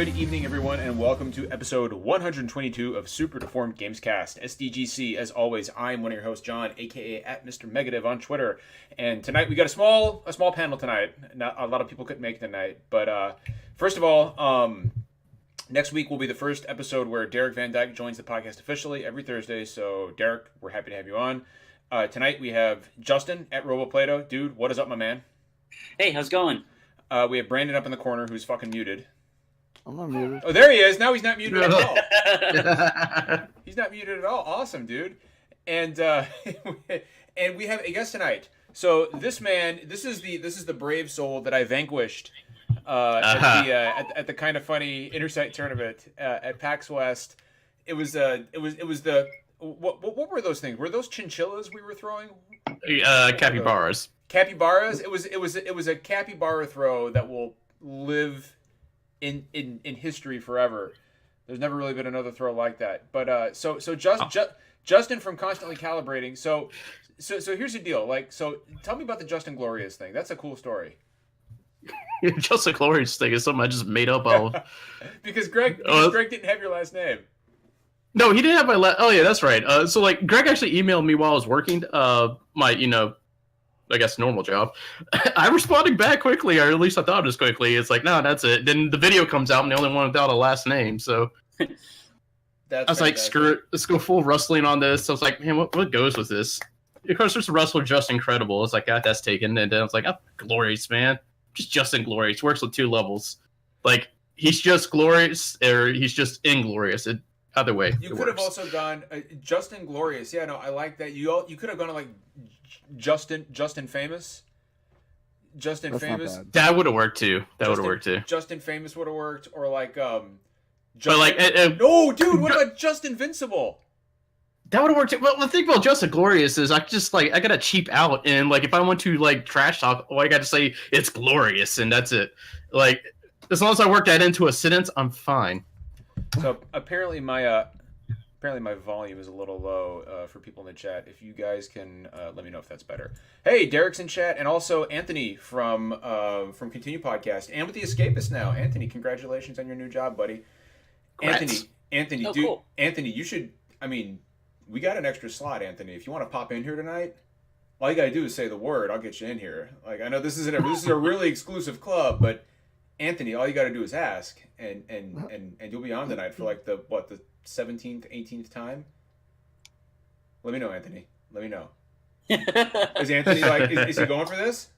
Good evening, everyone, and welcome to episode 122 of Super Deformed Gamescast, SDGC. As always, I'm one of your hosts, John, aka at Mr. Megadev on Twitter. And tonight we got a small panel tonight. Not a lot of people couldn't make it tonight, but first of all, next week will be the first episode where Derek Van Dyke joins the podcast officially every Thursday. So, Derek, we're happy to have you on. Tonight we have Justin at RoboPlato. Dude, what is up, my man? Hey, how's it going? We have Brandon up in the corner, who's fucking muted. I'm not muted. Oh, there he is. Now he's not muted at all. He's not muted at all. Awesome, dude. And and we have a guest tonight. So this is the brave soul that I vanquished at the kind of funny Intersight tournament at PAX West. It was the what were those things? Were those chinchillas we were throwing? Capybaras. Capybaras. It was a capybara throw that will live in history forever. There's never really been another throw like that. But Justin from Constantly Calibrating. So here's the deal. So tell me about the Justin Glorious thing. That's a cool story. Justin Glorious thing is something I just made up of. because Greg didn't have your last name. No, he didn't have my last. Oh yeah, that's right. So Greg actually emailed me while I was working. My I guess normal job. I responded back quickly, or at least I thought it was quickly. It's like, no, that's it. Then the video comes out, and they only want without a last name. So I was like, screw it. Let's go full wrestling on this. So I was like, man, what goes with this? Of course, there's a wrestler just incredible. It's like, that's taken. And then I was like, oh, Glorious, man. Just Justin Glorious. Works with two levels. Like, he's just glorious, or he's just inglorious. Either way, you could have also gone Justin Glorious. Yeah, no, I like that. You could have gone to like Justin Famous. Justin That's Famous. That would have worked too. Justin Famous would have worked, or like Justin, but like no, dude. What about Justin Invincible? That would have worked too. Well, the thing about Justin Glorious is I gotta cheap out, and like if I want to like trash talk, I gotta say it's glorious, and that's it. Like as long as I work that into a sentence, I'm fine. So apparently my volume is a little low for people in the chat. If you guys can let me know if that's better. Hey, Derek's in chat, and also Anthony from Continue Podcast, and with the Escapist now. Anthony, congratulations on your new job, buddy. Congrats. Anthony, Oh, dude, cool. Anthony, you should. I mean, we got an extra slot, Anthony. If you want to pop in here tonight, all you gotta do is say the word. I'll get you in here. Like I know this is a really exclusive club, but Anthony, all you got to do is ask, and you'll be on tonight for like the 17th, 18th time. Let me know, Anthony. Let me know. Is Anthony like? Is he going for this?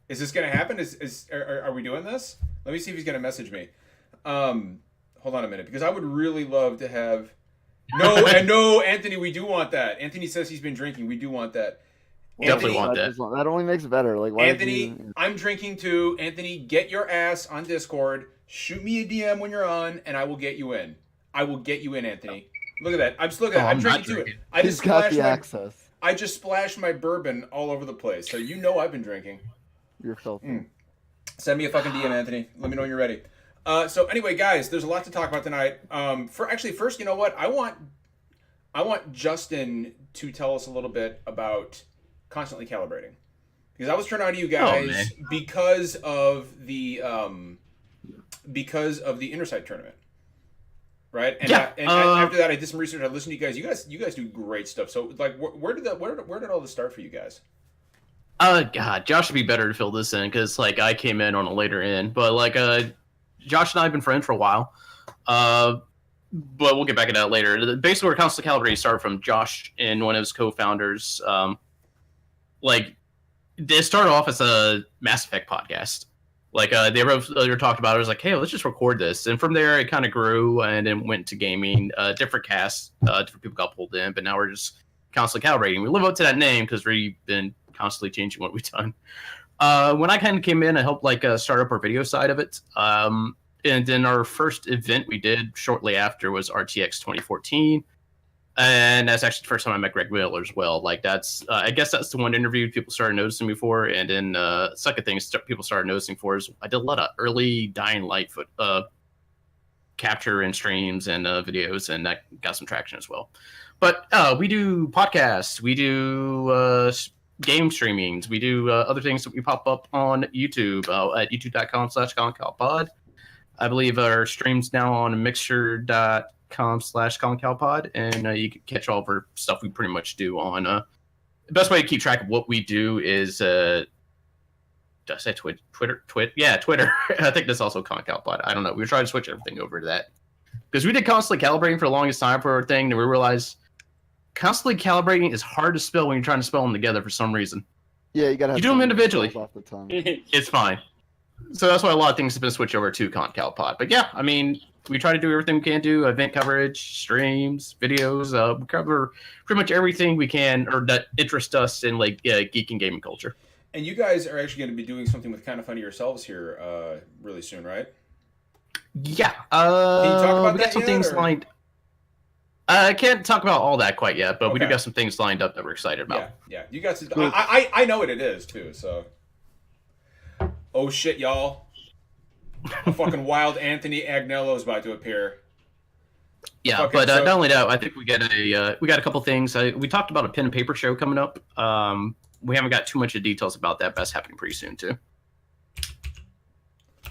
Is this gonna happen? Are we doing this? Let me see if he's gonna message me. Hold on a minute, because I would really love to have. No, Anthony, we do want that. Anthony says he's been drinking. We do want that. Definitely want that. That only makes it better. Like, why Anthony, I'm drinking too. Anthony, get your ass on Discord. Shoot me a DM when you're on, and I will get you in. I will get you in, Anthony. Look at that. I'm drinking too. He's got the access. I just splashed my bourbon all over the place, so you know I've been drinking. You're filthy. Send me a fucking DM, Anthony. Let me know when you're ready. So anyway, guys, there's a lot to talk about tonight. First, you know what? I want Justin to tell us a little bit about Constantly Calibrating, because I was turned on to you guys because of the Intersight tournament, right? And, yeah. After that, I did some research. I listened to you guys. You guys do great stuff. So, like, where did all this start for you guys? God, Josh would be better to fill this in because like I came in on a later end, but like Josh and I have been friends for a while. But we'll get back to that later. Basically, where Constantly Calibrating started from Josh and one of his co-founders. Like, they started off as a Mass Effect podcast. Like, they were talked about it. It was like, hey, let's just record this. And from there, it kind of grew and then went to gaming. Different casts, different people got pulled in. But now we're just Constantly Calibrating. We live up to that name because we've been constantly changing what we've done. When I kind of came in, I helped, like, start up our video side of it. And then our first event we did shortly after was RTX 2014. And that's actually the first time I met Greg Miller as well. Like that's, I guess that's the one interview people started noticing me for. And then second thing people started noticing for is I did a lot of early Dying Light capture and streams and videos, and that got some traction as well. But we do podcasts, we do game streamings, we do other things that we pop up on YouTube at youtube.com/ConCalPod. I believe our stream's now on mixer.com/concalpod, and you can catch all of our stuff we pretty much do on. The best way to keep track of what we do is did I say Twitter? Yeah, Twitter. I think that's also concalpod. I don't know. We were trying to switch everything over to that because we did constantly calibrating for the longest time for our thing, and we realized constantly calibrating is hard to spell when you're trying to spell them together for some reason. Yeah, you gotta. You do them individually. Off the tongue. It's fine. So that's why a lot of things have been switched over to concalpod. But yeah, I mean, we try to do everything we can do: event coverage, streams, videos. We cover pretty much everything we can, or that interests us in like geek and gaming culture. And you guys are actually going to be doing something with Kind of Funny yourselves here really soon, right? Yeah. Can you talk about we that got some yet, things or? lined. I can't talk about all that quite yet, but we do Okay. got some things lined up that we're excited about. Yeah. You got to. I know what it is too. So. Oh shit, y'all! A fucking wild Anthony Agnello is about to appear. Yeah, Fucking but so- not only that, I think we got a couple things. We talked about a pen and paper show coming up. We haven't got too much of details about that, but that's happening pretty soon too.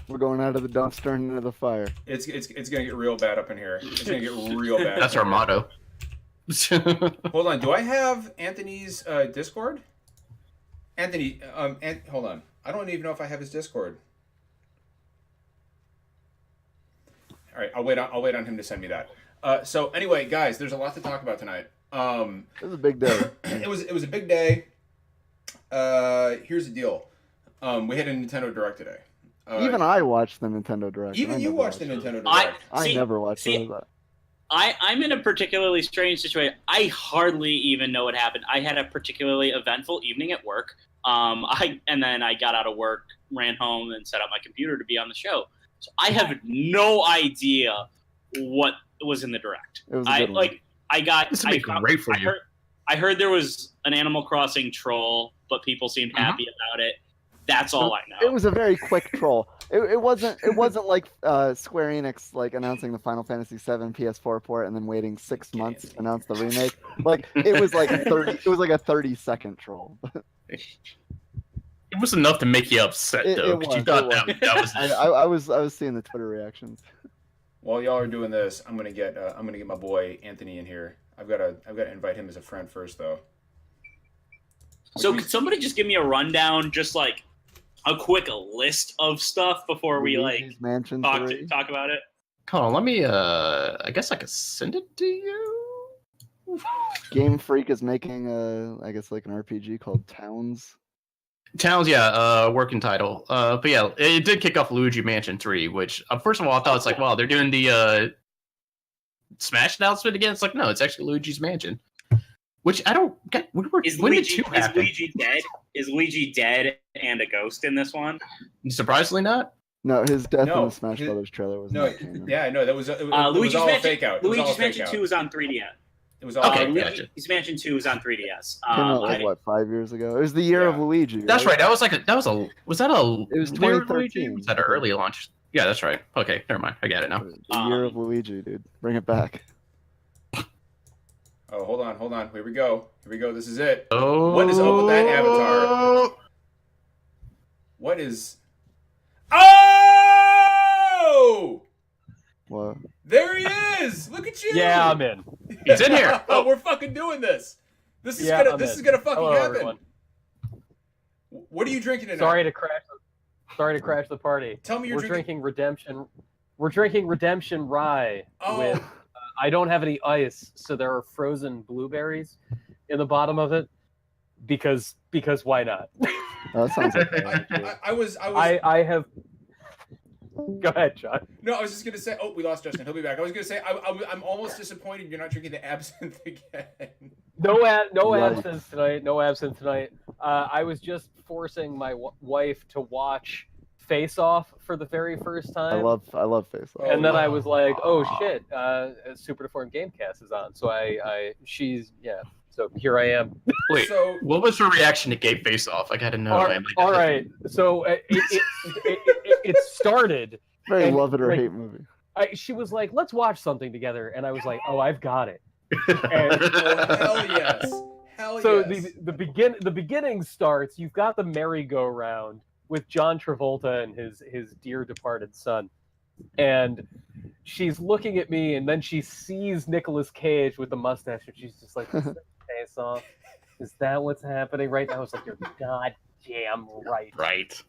We're going out of the dumpster and into the fire. It's gonna get real bad up in here. It's gonna get real bad. That's up our in motto. here. Hold on. Do I have Anthony's Discord? Anthony, hold on. I don't even know if I have his Discord. All right, I'll wait on him to send me that. So anyway, guys, there's a lot to talk about tonight. It was a big day. It was a big day. Here's the deal. We had a Nintendo Direct today. Even I watched the Nintendo Direct. Even I you never watched the it. Nintendo Direct. I never watched see, any of that. I'm in a particularly strange situation. I hardly even know what happened. I had a particularly eventful evening at work. And then I got out of work, ran home, and set up my computer to be on the show. So I have no idea what was in the direct. It was a good one. This would be great for you. I heard there was an Animal Crossing troll, but people seemed happy about it. That's all I know. It was a very quick troll. It wasn't like Square Enix like announcing the Final Fantasy VII PS4 port and then waiting 6 months to announce the remake. Like it was like 30. It was like a 30-second troll. It was enough to make you upset, though, because you thought that was. I was seeing the Twitter reactions. While y'all are doing this, I'm gonna get my boy Anthony in here. I've got to invite him as a friend first, though. So could somebody just give me a rundown, just like a quick list of stuff before we like Luigi's Mansion talk 3. about it? Hold on, let me. I guess I could send it to you. Game Freak is making I guess like an RPG called Towns. Towns, yeah, working title. But yeah, it did kick off Luigi Mansion 3, which first of all I thought it's like, wow, they're doing the Smash announcement again. It's like, no, it's actually Luigi's Mansion. Which I don't get. When did two happen? Luigi dead? Is Luigi dead and a ghost in this one? Surprisingly not. No, his death No, in the Smash Brothers trailer was No, not canon. yeah, no, that was it was Luigi's all Mansion, a fake out. It was all a Luigi's fake Mansion out. 2 was on 3DS. It was all Okay, fake out. gotcha. Luigi's Mansion 2 was on 3DS. Came out like what 5 years ago? It was the year of Yeah. Luigi. That's right. That was that a. It was later 2013. Luigi? Was that an early launch? Yeah, that's right. Okay, never mind. I get it now. The year of Luigi, dude. Bring it back. Oh, hold on. Here we go. This is it. Oh, What is up with that avatar? What is? Oh! What? There he is! Look at you! Yeah, I'm in. He's in here. Oh, we're fucking doing this. This is Yeah, gonna I'm this in. is gonna fucking Hello, happen. everyone. What are you drinking tonight? Sorry to crash the party. Tell me you're We're drinking. drinking Redemption. We're drinking Redemption Rye Oh. with. I don't have any ice, so there are frozen blueberries in the bottom of it. Because why not? Oh, that sounds like I was. I have. Go ahead, John. No, I was just gonna say. Oh, we lost Justin. He'll be back. I was gonna say. I'm almost disappointed you're not drinking the absinthe again. No Right. absence tonight. No absence tonight. I was just forcing my wife to watch Face Off for the very first time. I love Face Off. And then I was like, oh shit, Super Deformed Gamecast is on. So so here I am. Wait, So what was her reaction to Gay Face Off? I gotta know. All right. So it started. Very and, love it or like, hate movie. She was like, let's watch something together. And I was like, oh, I've got it. oh, hell yes. Hell So yes. the beginning starts. You've got the merry-go-round with John Travolta and his dear departed son. and she's looking at me, and then she sees Nicolas Cage with the mustache, and she's just like, Face Off. Is that what's happening right now? I was like, you're goddamn right. Right.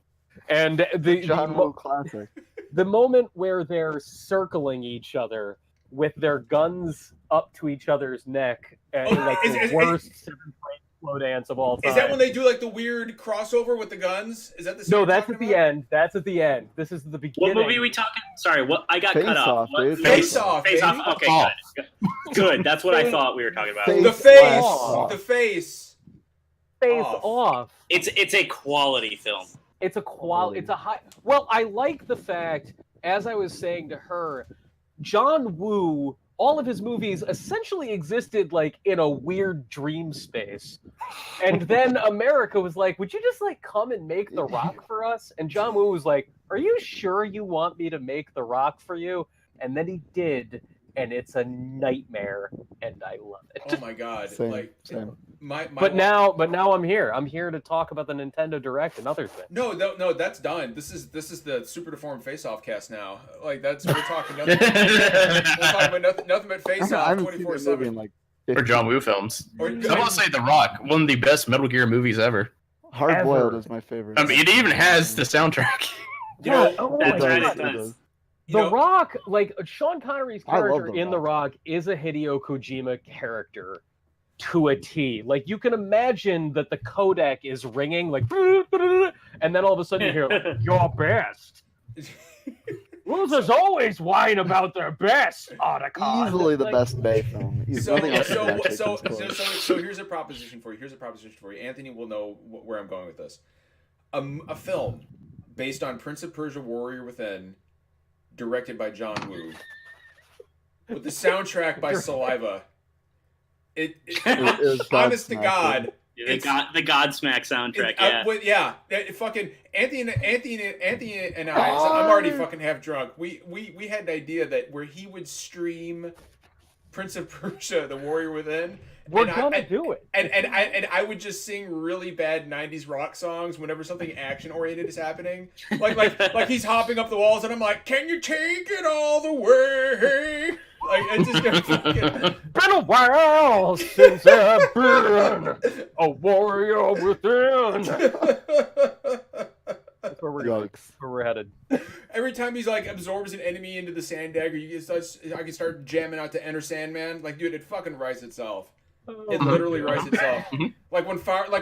And John Woo classic. the moment where they're circling each other with their guns up to each other's neck, and like the worst seventh grade slow dance of all time. Is that when they do like the weird crossover with the guns? Is that the scene No, you're that's talking at the about? end. That's at the end. This is the beginning. What movie are we talking? Sorry, what I got Face cut off. Off, dude. Face Off, Face baby. Off. Okay, good. That's what I thought we were talking about. Face The face, Off. the face. Face Off. Off. It's a quality film. It's a quality. It's a high. Well, I like the fact, as I was saying to her, John Woo, all of his movies essentially existed like in a weird dream space, and then America was like, "Would you just like come and make The Rock for us?" And John Woo was like, "Are you sure you want me to make The Rock for you?" And then he did, and it's a nightmare, and I love it. Oh my god! Same, Like same. my But now I'm here. I'm here to talk about the Nintendo Direct and other things. No, that's done. This is the Super Deformed Face Off cast now. Like we're talking nothing. We're talking about nothing but Face I Off haven't seen that movie 24/7. in like Or 50 John Woo films. Or- I want to say The Rock, one of the best Metal Gear movies ever. Hard Boiled Ever. is my favorite. I mean, it even has the soundtrack. You know, Oh that's my right, God. it does. you The know- Rock, like Sean Connery's I love character The in The Rock is a Hideo Kojima character to a T. Like you can imagine that the codec is ringing, like, and then all of a sudden you hear, like, "Your best." Losers always whine about their best. Otacon. Easily the Like, best Bay film. So, Nothing else so, actually so, comes so, close. so here's a proposition for you. Anthony will know where I'm going with this. A film based on Prince of Persia: Warrior Within, directed by John Woo, with the soundtrack by Saliva. It was honest to Godsmack, God. The Godsmack soundtrack. Yeah. Fucking Anthony and I. I'm already fucking half drunk. We had the idea that where he would stream Prince of Persia: The Warrior Within. We're gonna do it. And I would just sing really bad '90s rock songs whenever something action oriented is happening, like he's hopping up the walls, and I'm like, "Can you take it all the way?" Like it's just gonna fucking. Been a while since I've been a warrior within. That's where we're going. Yikes. Where we're headed. Every time he's like absorbs an enemy into the sand dagger, I can start jamming out to Enter Sandman. Like, dude, it fucking writes itself. It literally writes itself. Like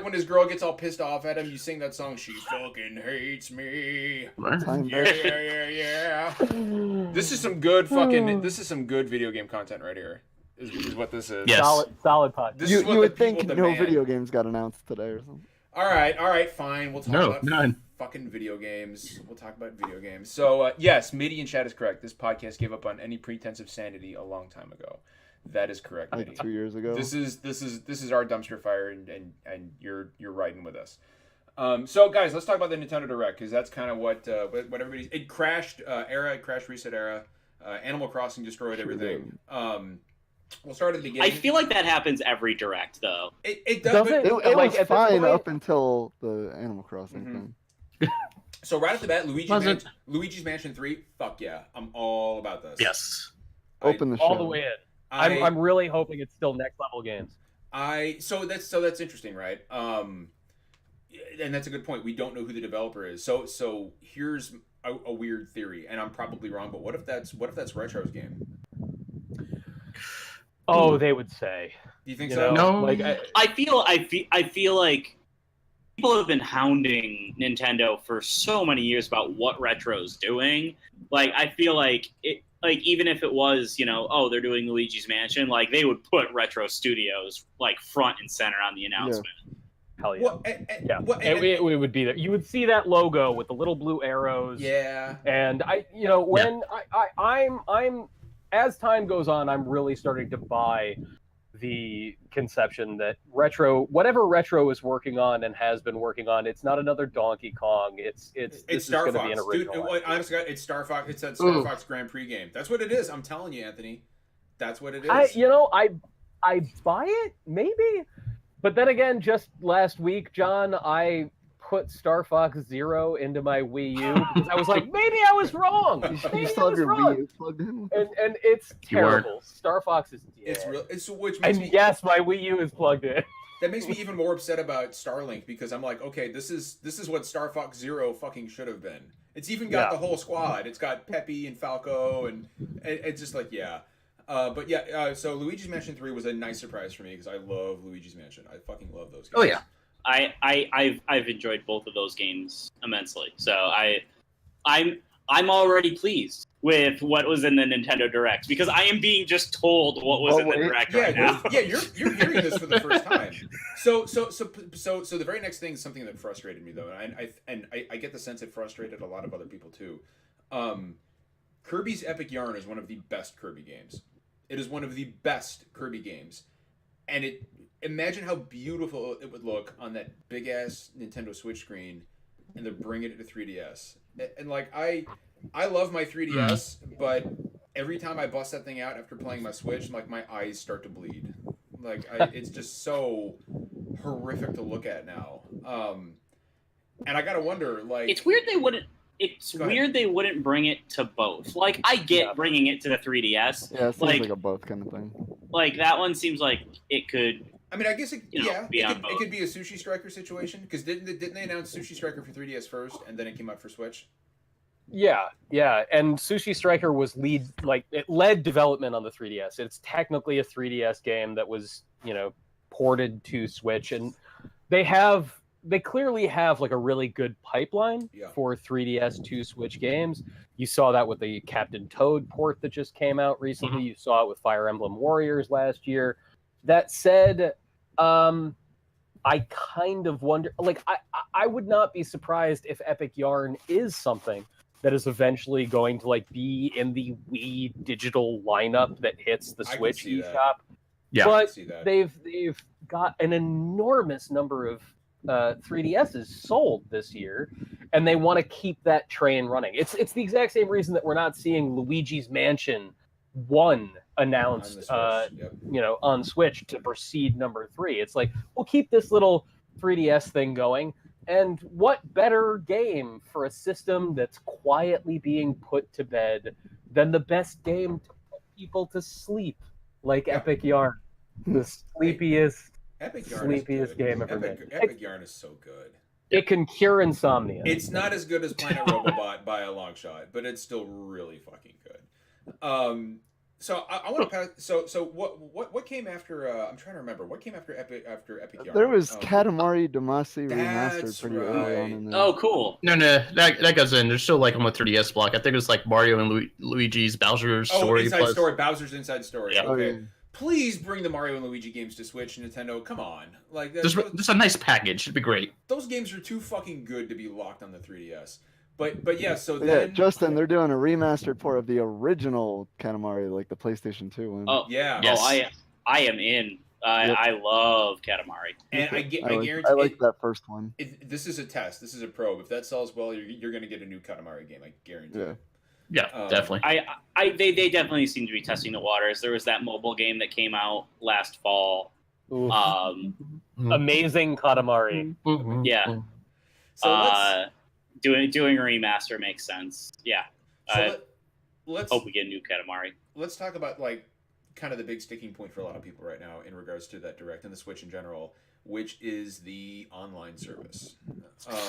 when his girl gets all pissed off at him, you sing that song. She fucking hates me. Yeah. This is some good video game content right here. Is what this is. Yes. Solid pod. This You is what you the would think people no demand. video games got announced today or something. All right, fine. We'll talk No, about none. fucking video games. We'll talk about video games. So yes, Midi in chat is correct. This podcast gave up on any pretense of sanity a long time ago. That is correct, Like Midi. 2 years ago. This is our dumpster fire, and you're riding with us. So guys, let's talk about the Nintendo Direct, because that's kind of what everybody's. It crashed it crashed reset era. Animal Crossing destroyed everything. We'll start at the beginning. I feel like that happens every direct though. It does. Does but- it? It Like, was at this fine point- up until the Animal Crossing Mhm. thing. So right at the bat, Was it? Luigi's Mansion 3. Fuck yeah, I'm all about this. Yes. Open the show. All the way in. I'm really hoping it's still next level games. So that's interesting, right? And that's a good point. We don't know who the developer is. So here's a weird theory, and I'm probably wrong, but what if that's Retro's game? Oh, they would say. Do you think You so? know, No. like I feel like people have been hounding Nintendo for so many years about what Retro's doing. Like I feel like it. Like even if it was, they're doing Luigi's Mansion, like they would put Retro Studios like front and center on the announcement. hell yeah. Well, Yeah, well, it would be there. You would see that logo with the little blue arrows. yeah. And I'm as time goes on, I'm really starting to buy the conception that whatever Retro is working on and has been working on, it's not another Donkey Kong. It's Star going to be an Fox, dude. original. Honestly, it's Star Fox. It's that Star Fox Grand Prix game. That's what it is. I'm telling you, Anthony. That's what it is. I buy it maybe, but then again, just last week, John, I put Star Fox Zero into my Wii U because I was like, maybe I was wrong. You Maybe I still have was your wrong. Wii U plugged in? And it's You weren't. terrible. Star Fox is dead. It's real. It's which makes And me yes, my Wii U is plugged in. that makes me even more upset about Starlink because I'm like, okay, this is what Star Fox Zero fucking should have been. It's even got the whole squad. It's got Peppy and Falco, and it's just like, yeah. But yeah, so Luigi's Mansion 3 was a nice surprise for me because I love Luigi's Mansion. I fucking love those games. Oh yeah. I've enjoyed both of those games immensely. So I'm already pleased with what was in the Nintendo Direct because I am being just told what was in the Direct right now. Yeah, you're hearing this for the first time. So the very next thing is something that frustrated me though, and I get the sense it frustrated a lot of other people too. Kirby's Epic Yarn is one of the best Kirby games. It is one of the best Kirby games, and imagine how beautiful it would look on that big ass Nintendo Switch screen, and they're bringing it to 3DS. And like I love my 3DS, but every time I bust that thing out after playing my Switch, like my eyes start to bleed. Like it's just so horrific to look at now. And I gotta wonder, like, It's weird they wouldn't. It's Go ahead. weird they wouldn't bring it to both. Like I get bringing it to the 3DS. Yeah, it seems like like a both kind of thing. like that one seems like it could. I mean, I guess it both. could be a Sushi Striker situation because didn't they announce Sushi Striker for 3DS first and then it came out for Switch? Yeah, and Sushi Striker was it led development on the 3DS. It's technically a 3DS game that was, ported to Switch, and they clearly have like a really good pipeline for 3DS to Switch games. You saw that with the Captain Toad port that just came out recently. You saw it with Fire Emblem Warriors last year. That said, I kind of wonder, like, I would not be surprised if Epic Yarn is something that is eventually going to like be in the Wii digital lineup that hits the Switch eShop. Yeah, but they've got an enormous number of 3DSs sold this year, and they want to keep that train running. It's the exact same reason that we're not seeing Luigi's Mansion 1 announced on Switch to precede number 3. It's like, we'll keep this little 3DS thing going. And what better game for a system that's quietly being put to bed than the best game to put people to sleep, like Epic Yarn, the sleepiest game ever made. Epic Yarn is so good. It can cure insomnia. It's not as good as Planet Robobot by a long shot, but it's still really fucking good. So I want to pass. So what came after? I'm trying to remember what came after Epic Yarn. There was Katamari Damacy remastered That's pretty early on in there. Oh, cool. No, that goes in. There's still like on the 3DS block. I think it was like Mario and Luigi's Bowser's Story. Inside Story, Bowser's Inside Story. Yeah. Okay. Oh, yeah. Please bring the Mario and Luigi games to Switch, Nintendo. Come on, like Just a nice package. It'd be great. those games are too fucking good to be locked on the 3DS. But yeah, so then Justin, they're doing a remastered port of the original Katamari, like the PlayStation 2 one. Oh yeah, Yes. I am in. Yep. I love Katamari. and I guarantee I like that first one. this is a test. This is a probe. If that sells well, you're going to get a new Katamari game. I guarantee. Yeah. it. Yeah, definitely. They definitely seem to be testing the waters. There was that mobile game that came out last fall. Oof. Mm-hmm. Amazing Katamari. Yeah. So let's Doing a remaster makes sense. Yeah. let's Hope we get a new Katamari. let's talk about like kind of the big sticking point for a lot of people right now in regards to that Direct and the Switch in general, which is the online service.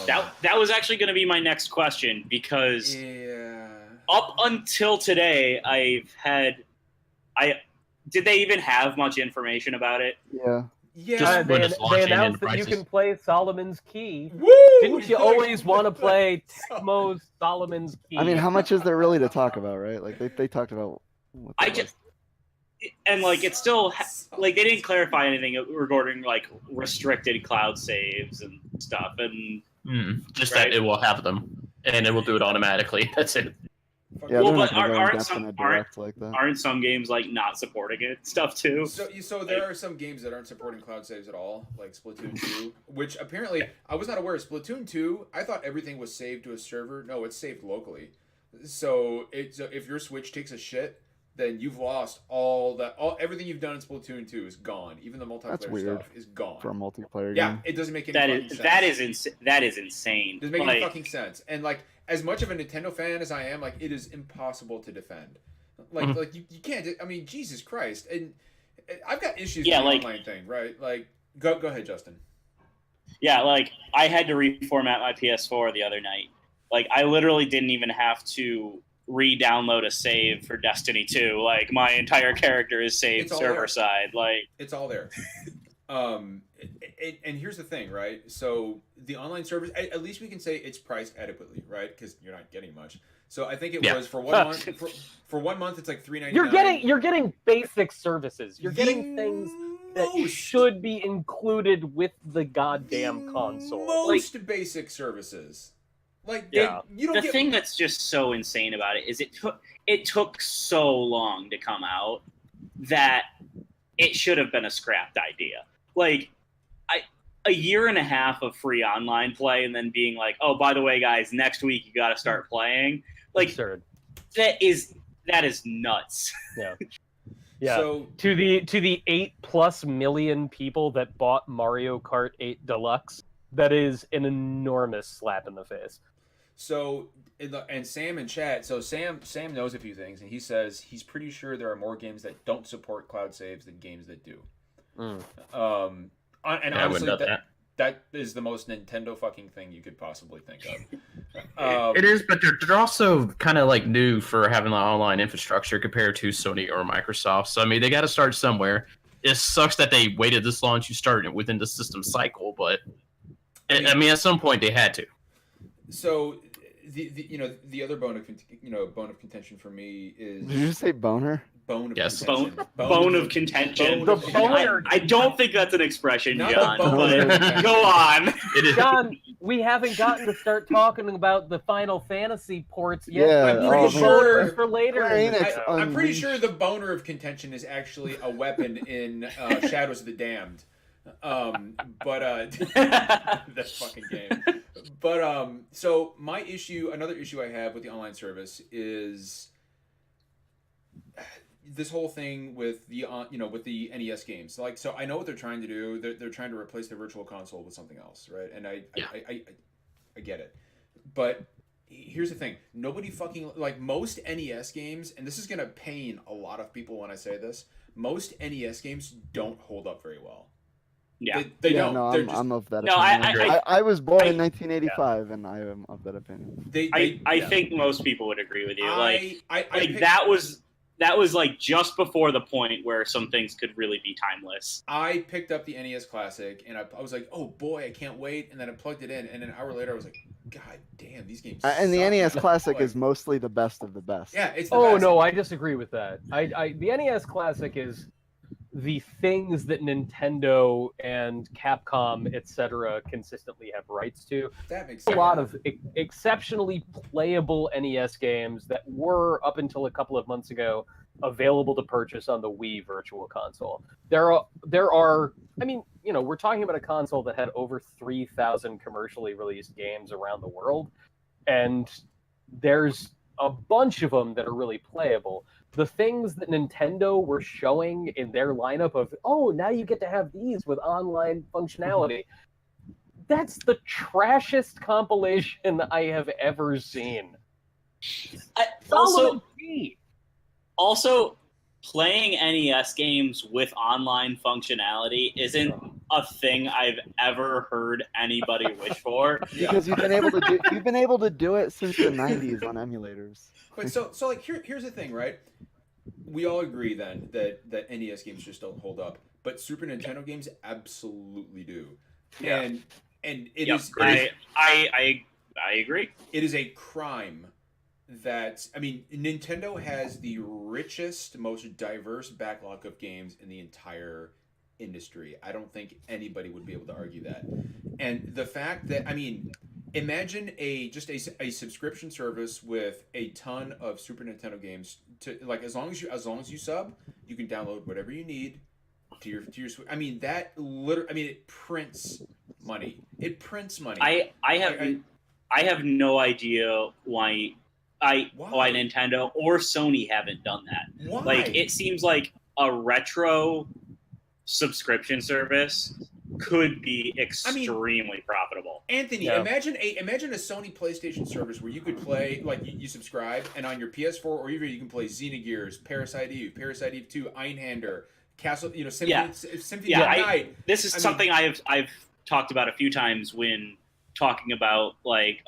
That was actually going to be my next question because yeah. up until today, did they even have much information about it? Yeah. Yeah, We're just They launching announced into that you prices. can play Solomon's Key. Woo! Didn't you always want to play Tecmo's Solomon's Key? I mean, how much is there really to talk about, right? Like they talked about. What that was. And like it's still like they didn't clarify anything regarding like restricted cloud saves and stuff, and Just Right. that it will have them, and it will do it automatically. That's it. Yeah, Well, they're but not gonna go in aren't depth some- in a direct like that. aren't some games like not supporting it stuff too? So there are some games that aren't supporting cloud saves at all, like Splatoon 2, which apparently I was not aware of. Splatoon 2, I thought everything was saved to a server. No, it's saved locally. So if your Switch takes a shit, then you've lost everything you've done in Splatoon 2 is gone. Even the That's multiplayer weird stuff is gone. for a multiplayer Yeah, game. it doesn't make any That fucking is sense. that is insane. Doesn't make Like, any fucking sense. And like, as much of a Nintendo fan as I am, like, it is impossible to defend. Like, like you can't. I mean, Jesus Christ. And I've got issues with the online thing, right? Like, go ahead, Justin. Yeah, like I had to reformat my PS4 the other night. Like, I literally didn't even have to re-download a save for Destiny 2. Like, my entire character is saved server side. Like, it's all there. And here's the thing, right? So the online service, at least we can say it's priced adequately, right? Because you're not getting much. So I think it was for 1 month. For 1 month, it's like $3.99. You're getting basic services. You're getting things that should be included with the goddamn console. Most basic services. Like, you don't the thing that's just so insane about it is it took so long to come out that it should have been a scrapped idea. Like, a year and a half of free online play and then being like, oh, by the way, guys, next week you got to start playing. Like, absurd. That is nuts. Yeah. Yeah. So, to the 8+ million people that bought Mario Kart 8 Deluxe, that is an enormous slap in the face. So, and Sam in chat, so Sam knows a few things, and he says he's pretty sure there are more games that don't support cloud saves than games that do. Mm. And I honestly, wouldn't know that is the most Nintendo fucking thing you could possibly think of. It is, but they're also kind of like new for having the online infrastructure compared to Sony or Microsoft. So I mean, they got to start somewhere. It sucks that they waited this long to start it within the system cycle, but I mean, at some point they had to. So the other bone of contention for me is. Did you say boner? Bone of Yes. contention. Bone of contention. Bone of contention. I don't think that's an expression, Not John. the bone of But contention. go on. It is. John, we haven't gotten to start talking about the Final Fantasy ports yet. Yeah, I'm pretty The sure. boners for later. in the Square Enix show. I'm pretty Unleashed. sure the boner of contention is actually a weapon in Shadows of the Damned. But that fucking game. But so another issue I have with the online service is this whole thing with the with the NES games. So I know what they're trying to do. They're trying to replace the virtual console with something else, right? And I get it. But here's the thing. Nobody fucking, like, most NES games, and this is going to pain a lot of people when I say this, most NES games don't hold up very well. Yeah. They Yeah, don't. no, They're I'm of that No, opinion. I was born in I- 1985, and I am of that opinion. I think most people would agree with you. I That was like just before the point where some things could really be timeless. I picked up the NES Classic, and I was like, oh boy, I can't wait. And then I plugged it in, and an hour later I was like, God damn, these games And the suck. NES Classic Boy. is mostly the best of the best. Yeah, it's the Oh best. no, I disagree with that. The NES Classic is the things that Nintendo and Capcom, etc., consistently have rights to. That makes A sense. lot of exceptionally playable NES games that were, up until a couple of months ago, available to purchase on the Wii Virtual Console. There are. I mean, we're talking about a console that had over 3,000 commercially released games around the world, and there's a bunch of them that are really playable. The things that Nintendo were showing in their lineup of, oh, now you get to have these with online functionality. That's the trashiest compilation I have ever seen. Also, playing NES games with online functionality isn't a thing I've ever heard anybody wish for. Because you've been able to do it since the 90s on emulators. But so like here's the thing, right? We all agree then that NES games just don't hold up, but Super Nintendo games absolutely do. Yeah. And it Yep, is I agree. it is a crime that, I mean, Nintendo has the richest, most diverse backlog of games in the entire industry. I don't think anybody would be able to argue that. And the fact that, I mean, imagine a subscription service with a ton of Super Nintendo games to, like, as long as you sub, you can download whatever you need to your I mean, that literally, I mean, it prints money. It prints money. I have no idea why why Nintendo or Sony haven't done that. Why? Like, it seems like a retro subscription service could be extremely profitable. Anthony, imagine a Sony PlayStation service where you could play, like, you subscribe, and on your PS4 or even you can play Xenogears, Parasite Eve 2, Einhander, Castle, Symphony of Night. This is something I've talked about a few times when talking about like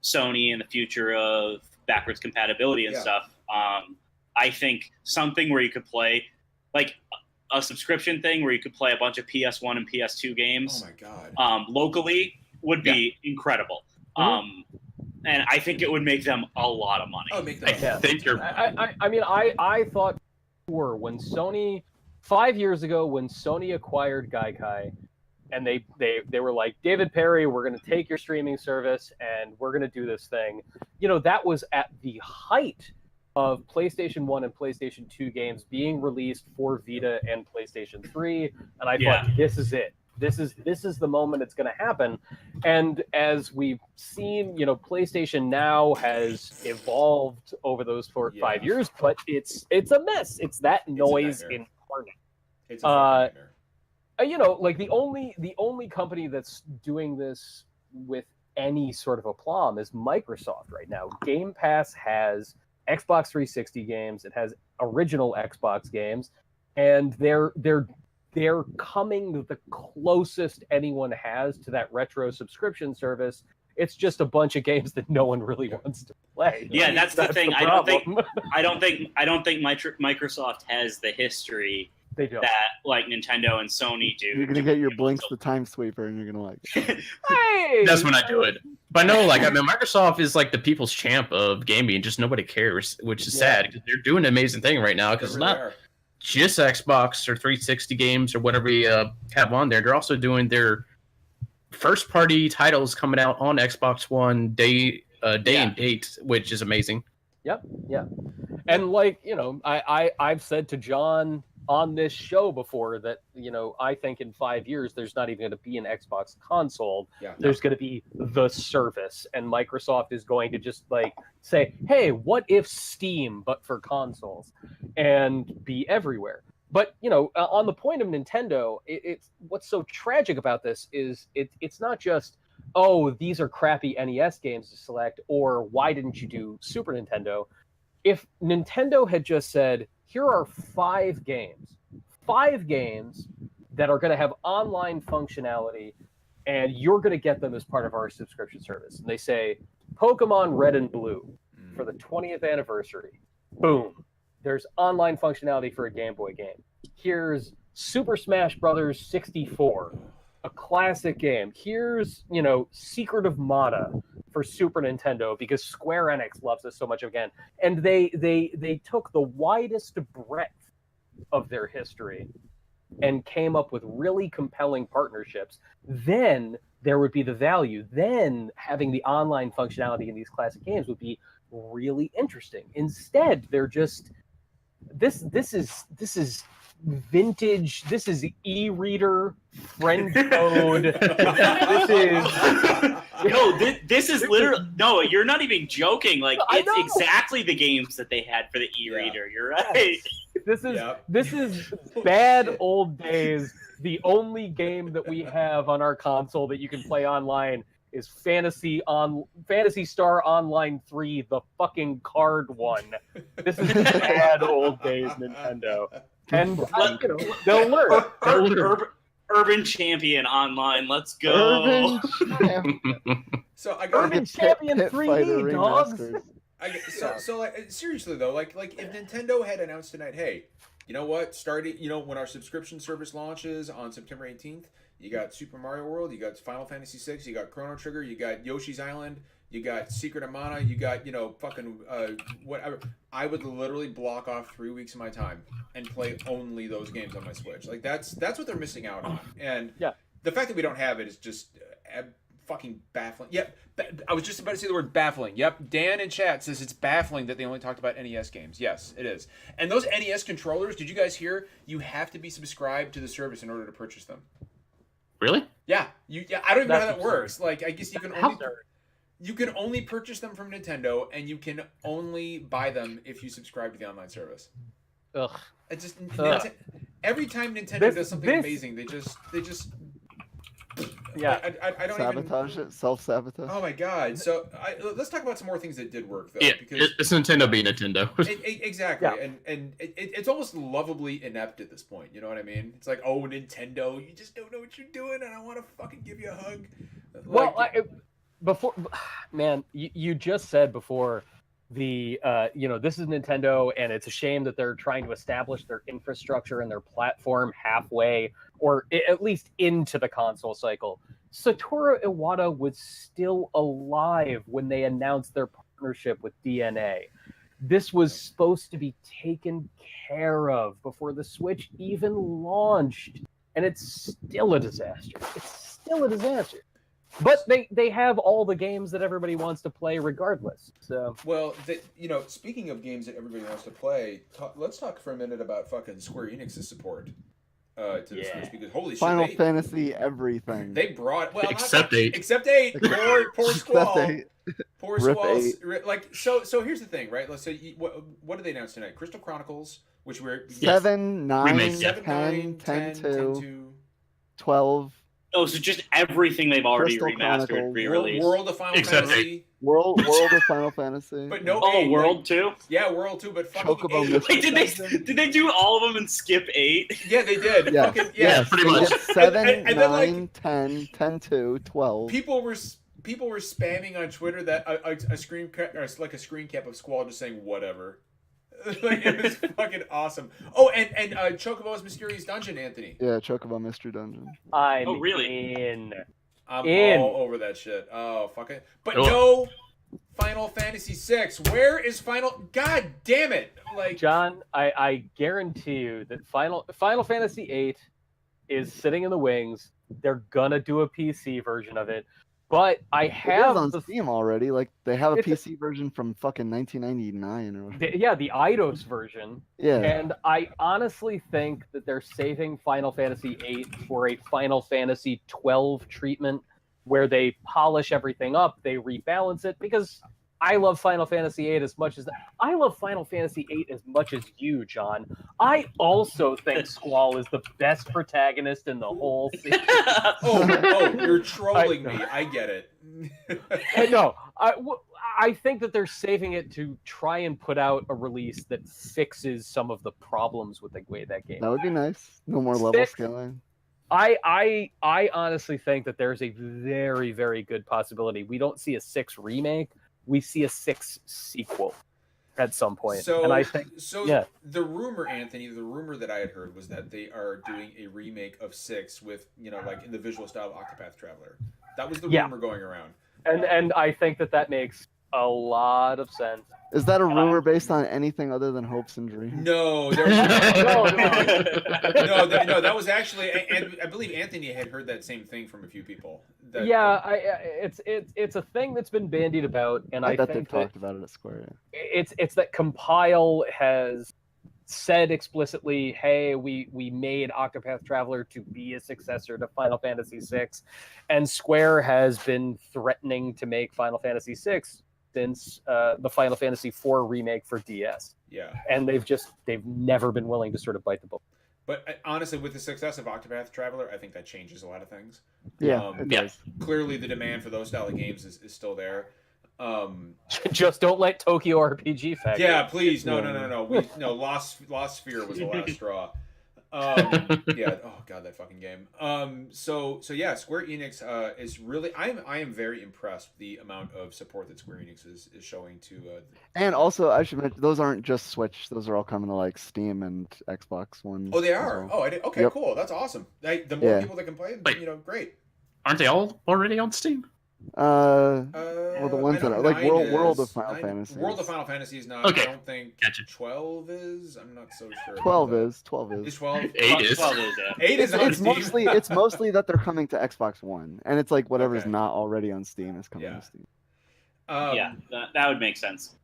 Sony and the future of backwards compatibility and stuff. I think something where you could play like a subscription thing where you could play a bunch of PS1 and PS2 games. Oh my god! Locally would be incredible. And I think it would make them a lot of money. Oh, make them. I thought when Sony 5 years ago when Sony acquired Gaikai, and they were like, David Perry, we're going to take your streaming service and we're going to do this thing. That was at the height of PlayStation 1 and PlayStation 2 games being released for Vita and PlayStation 3, and I thought, this is it. This is the moment it's going to happen. And as we've seen, PlayStation Now has evolved over those 5 years, but it's a mess. It's that noise incarnate. It's a like the only company that's doing this with any sort of aplomb is Microsoft right now. Game Pass has Xbox 360 games, it has original Xbox games, and they're coming the closest anyone has to that retro subscription service. It's just a bunch of games that no one really wants to play. Yeah, that's the thing. I don't think Microsoft has the history that like Nintendo and Sony do. You're gonna get your Blinks the Time Sweeper, and you're gonna like it. Hey! That's when I do it. But no, Microsoft is like the people's champ of gaming, and just nobody cares, which is sad because they're doing an amazing thing right now. Because it's not just Xbox or 360 games or whatever you have on there. They're also doing their first-party titles coming out on Xbox One day and date, which is amazing. Yep, yeah. And I've said to John on this show before that I think in 5 years there's not even going to be an Xbox console. There's going to be the service, and Microsoft is going to just say, hey, what if Steam but for consoles, and be everywhere. But on the point of Nintendo, it's what's so tragic about this is it's not just, oh, these are crappy NES games to select, or why didn't you do Super Nintendo? If Nintendo had just said, here are 5 games that are going to have online functionality, and you're going to get them as part of our subscription service. And they say, Pokemon Red and Blue for the 20th anniversary. Boom. There's online functionality for a Game Boy game. Here's Super Smash Brothers 64, a classic game. Here's, Secret of Mana for Super Nintendo because Square Enix loves this so much again. And they took the widest breadth of their history and came up with really compelling partnerships. Then there would be the value. Then having the online functionality in these classic games would be really interesting. Instead, they're just this is vintage. This is e-reader friend code. This is literally no. You're not even joking. It's exactly the games that they had for the e-reader. You're right. This is bad old days. The only game that we have on our console that you can play online is Phantasy Star Online 3, the fucking card one. This is bad old days, Nintendo. And they'll learn. Urban Champion Online, let's go. Urban Champion 3D, dogs. Seriously though, like if Nintendo had announced tonight, hey, you know what? Starting, when our subscription service launches on September 18th, you got Super Mario World, you got Final Fantasy VI, you got Chrono Trigger, you got Yoshi's Island, you got Secret of Mana, you got whatever. I would literally block off 3 weeks of my time and play only those games on my Switch. Like that's what they're missing out on. And the fact that we don't have it is just fucking baffling. Yep, I was just about to say the word baffling. Yep, Dan in chat says it's baffling that they only talked about NES games. Yes, it is. And those NES controllers, did you guys hear? You have to be subscribed to the service in order to purchase them. Really? Yeah. I don't even know how that works. Like, I guess you can only. You can only purchase them from Nintendo, and you can only buy them if you subscribe to the online service. Ugh. It just Ugh. every time Nintendo This- does something this- amazing, they just Yeah. I don't Sabotage even. it, self-sabotage. Oh my god! So let's talk about some more things that did work though, Yeah, because it's Nintendo being Nintendo. exactly, Yeah. and it's almost lovably inept at this point. You know what I mean? It's like, oh, Nintendo, you just don't know what you're doing, and I want to fucking give you a hug. Well, Like, before, man, you just said before the this is Nintendo, and it's a shame that they're trying to establish their infrastructure and their platform halfway, or at least into the console cycle. Satoru Iwata was still alive when they announced their partnership with DNA. This was supposed to be taken care of before the Switch even launched, and it's still a disaster. It's still a disaster. But they have all the games that everybody wants to play regardless. So well, speaking of games that everybody wants to play, let's talk for a minute about fucking Square Enix's support to the Yeah. Switch, because holy Final shit, Fantasy everything. they brought Except 8. except 8, poor Squall. Except 8. Poor Rip Squalls. 8. Like, so here's the thing, right? Let's say, what did they announce tonight? Crystal Chronicles, which were 7, 9, Remake, yeah. 7, 10, 9, 10, 10, 2, 2. 12. Oh, so just everything they've already Crystal remastered, Chronicles. re-released. World of Final Except Fantasy. World of Final Fantasy. But no Oh, 8, World like, 2? yeah, World 2, but fucking Chocobo 8. Mystery Wait, did they do all of them and skip 8? Yeah, they did. Yeah. Fucking, Yeah, pretty They much. did 7, And then, 9, like, 10, 10, 2, 12. People were spamming on Twitter that a screen cap, or like a screen cap of Squall just saying whatever. Like, it was fucking awesome. Oh, and Chocobo's Mysterious Dungeon, Anthony. Yeah, Chocobo Mystery Dungeon. I'm Oh, really? in. I'm In. all over that shit. Oh, fuck it. But Oh. no Final Fantasy VI. Where is Final? God damn it! Like, John, I guarantee you that Final Fantasy VIII is sitting in the wings. They're gonna do a PC version of it, but I It is have on the Steam already. Like they have a It's a- PC version from fucking 1999 or whatever. the Eidos version, Yeah. and I honestly think that they're saving Final Fantasy VIII for a Final Fantasy 12 treatment where they polish everything up, they rebalance it, because I love Final Fantasy VIII as much as I love Final Fantasy VIII as much as you, John. I also think Squall is the best protagonist in the whole series. oh, you're trolling me. I get it. No, I think that they're saving it to try and put out a release that fixes some of the problems with the way that game. That would be nice. No more level Six. scaling. I honestly think that there's a very, very good possibility we don't see a 6 remake, we see a 6 sequel at some point. So, and I think yeah. the rumor, Anthony, the rumor that I had heard was that they are doing a remake of 6 with, like in the visual style of Octopath Traveler. That was the Yeah. rumor going around. And I think that makes a lot of sense. Is that a rumor based on anything other than hopes and dreams? No, there No, no, that was actually, and I believe Anthony had heard that same thing from a few people. Yeah, it's a thing that's been bandied about, and I bet they've think that talked about it at Square. Yeah. it's that Compile has said explicitly, hey, we made Octopath Traveler to be a successor to Final Fantasy VI, and Square has been threatening to make Final Fantasy VI since the Final Fantasy IV remake for DS. Yeah. And they've never been willing to sort of bite the bullet. But honestly, with the success of Octopath Traveler, I think that changes a lot of things. Yeah, it yeah. does. Clearly, the demand for those style of games is still there. Just don't let Tokyo RPG factor. Yeah, please, no. Lost Sphere was the last straw. Yeah. Oh god, that fucking game. So yeah, Square Enix is really. I am very impressed with the amount of support that Square Enix is showing to. And also, I should mention, those aren't just Switch. Those are all coming to like Steam and Xbox One. Oh, they as are. well. Oh, I did. Okay, Yep. cool. That's awesome. The more Yeah. people that can play, Wait. great. Aren't they all already on Steam? Well, the ones I know that are like 9 World of is- Final 9 Fantasy. World of is- Final Fantasy is not. Okay. I don't think Gotcha. 12 is. I'm not so sure. 12 about is 12 that. is. Is 12? 8 is. 12 is, yeah. 8 is on It's Steam. mostly that they're coming to Xbox One, and it's like whatever's Okay. not already on Steam is coming Yeah. to Steam. Yeah, that would make sense.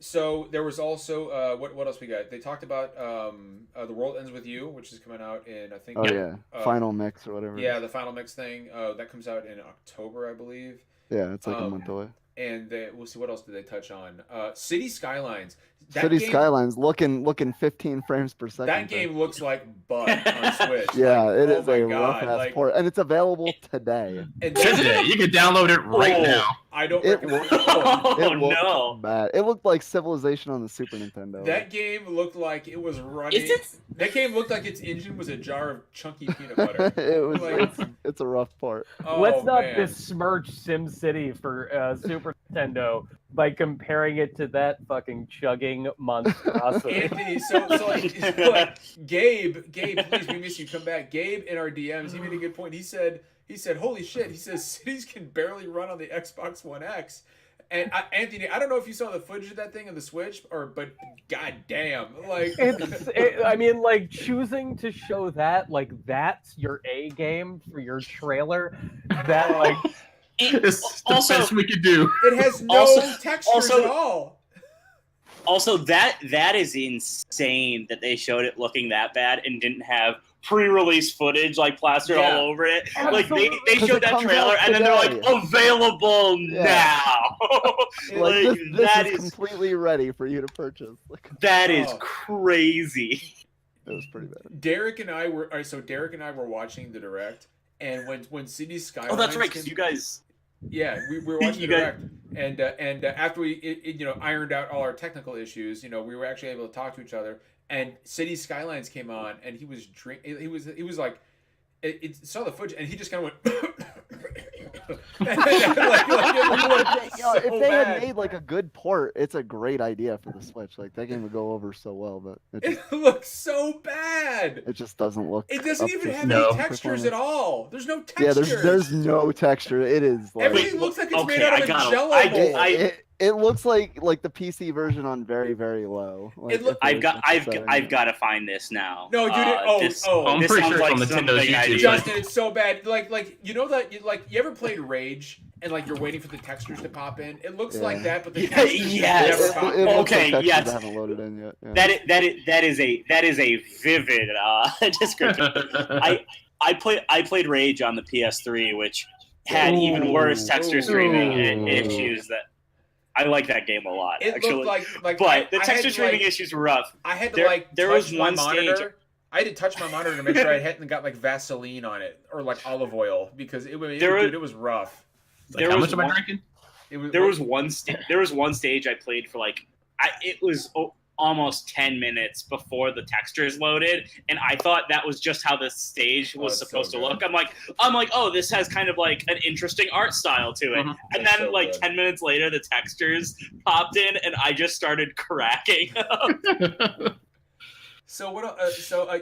So there was also what else we got? They talked about The World Ends With You, which is coming out in I think. Oh yeah, Final Mix or whatever. Yeah, the final mix thing that comes out in October, I believe. Yeah, it's like a Um, month away. and we'll see what else did they touch on. City Skylines. City Skylines looking 15 frames per second. That game looks like butt on Switch. Yeah, like, it oh is my a God, rough ass like, port, and it's available today. and Today, you can download it right now. I don't. It recommend looked, Oh, it looked no. bad. It looked like Civilization on the Super Nintendo. That game looked like it was running. Is it? That game looked like its engine was a jar of chunky peanut butter. it was. Like, It's a rough port. oh, Let's not man. besmirch SimCity for Super Nintendo by comparing it to that fucking chugging monstrosity. Anthony, so like, Gabe, please, we miss you. Come back. Gabe in our DMs, he made a good point. He said, holy shit. He says cities can barely run on the Xbox One X. And Anthony, I don't know if you saw the footage of that thing on the Switch, but goddamn, like I mean, like choosing to show that, like that's your A game for your trailer. That like It's the Also- best we could do. it has no textures at all. Also, that is insane that they showed it looking that bad and didn't have pre-release footage like plastered Yeah. all over it. Absolutely. Like they 'Cause showed it that comes trailer out and then they're like today. available Yeah. now. Like this that is is completely ready for you to purchase. Like, that is Oh. crazy. it was pretty bad. Derek and I were watching the direct, and when City Skylines. Oh, that's right, because you guys. Yeah, we were watching the You got- direct, and after we ironed out all our technical issues, we were actually able to talk to each other. And City Skylines came on, and he was He was like, it saw the footage, and he just kind of went. If they had made like a good port, it's a great idea for the Switch. Like that game would go over so well, but It looks so bad. it just doesn't look. It doesn't up even to have No. any textures at all. There's no Yeah, textures. there's no texture. It is like Everything looks like it's okay, made out I of a gotta- Jello I- mold. it looks like the PC version on very very low. Like, It look- if I've got was I've setting. I've got to find this now. No, dude, This I'm this pretty sounds sure like it's on something Nintendo's I YouTube. do. Justin, it's so bad. Like you know that you ever played Rage and like you're waiting for the textures to pop in. It looks Yeah. like that, but the Yeah, textures yes. never It, pop it in. looks Okay, like textures yes. that haven't loaded in yet. Yeah. That is a vivid description. I played Rage on the PS3, which had even worse texture streaming Ooh. issues. That I like that game a lot, It actually. looked like But the I had texture to, streaming like, issues were rough. I had to there touch was my one stage- monitor. I had to touch my monitor to make sure I hadn't got like Vaseline on it or like olive oil because it was rough. Like, There how was much am I one- drinking? There was one stage I played for like it was almost 10 minutes before the textures loaded, and I thought that was just how the stage was that's supposed so to good. look. I'm like, oh, this has kind of like an interesting art style to it. Mhm. And That's then so like good. 10 minutes later, the textures popped in, and I just started cracking. So what?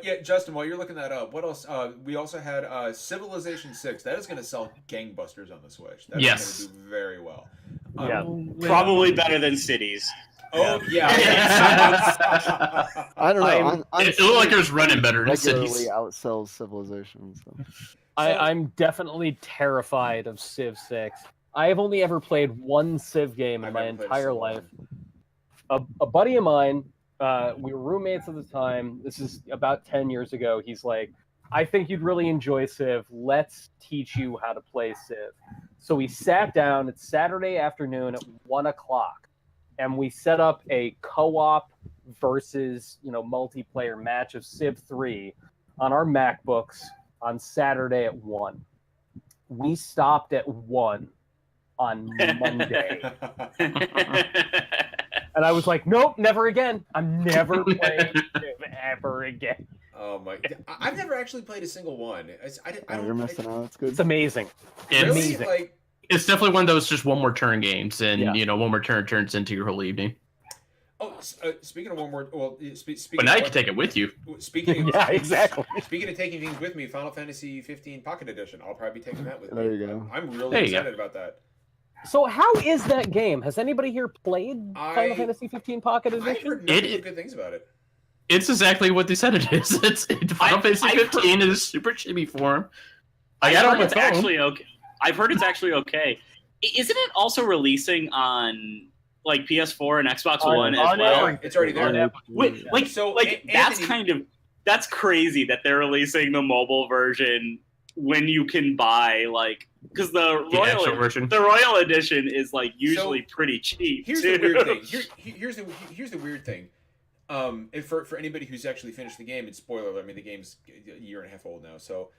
Yeah, Justin. While you're looking that up, what else? We also had Civilization 6. That is going to sell gangbusters on the Switch. That Yes. is going to do very well. Yeah. Probably better than Cities. Oh yeah. I don't know. I'm- It looked like it was running better in regularly cities. outsells Civilization. So. I'm definitely terrified of Civ 6. I have only ever played one Civ game in I've my never played a entire single life. one. A buddy of mine, we were roommates at the time. This is about 10 years ago. He's like, I think you'd really enjoy Civ. Let's teach you how to play Civ. So we sat down. It's Saturday afternoon at 1 o'clock, and we set up a co-op versus multiplayer match of Civ 3 on our MacBooks on Saturday at 1. We stopped at 1 on Monday. And I was like, nope, never again. I'm never playing Civ ever again. Oh my! I've never actually played a single one. I Oh, don't. you're missing out. It's good. It's amazing. It's, Really? amazing. Like, it's definitely one of those just one more turn games, and Yeah. one more turn turns into your whole evening. speaking of one more. Well, speaking. But now of you can take it with you. Speaking. Yeah, exactly. Speaking of taking things with me, Final Fantasy 15 Pocket Edition. I'll probably be taking that with me. There you go. I'm really There you go. excited about that. So how is that game? Has anybody here played Final Fantasy 15 Pocket I've Edition? heard nothing but good things about it. It's exactly what they said it is. It's Final Fantasy I've 15 in a super chibi form. I I've got it on heard my it's phone. actually okay. I've heard it's actually okay. Isn't it also releasing on like PS4 and Xbox One as on well? everything. It's already there. On Wait, like So, like Anthony- that's crazy that they're releasing the mobile version when you can buy like because the actual version. Royal Edition is like usually pretty cheap. Here's too. the weird thing. Here's the weird thing. And for anybody who's actually finished the game, it's spoiler alert. I mean, the game's a year and a half old now, so.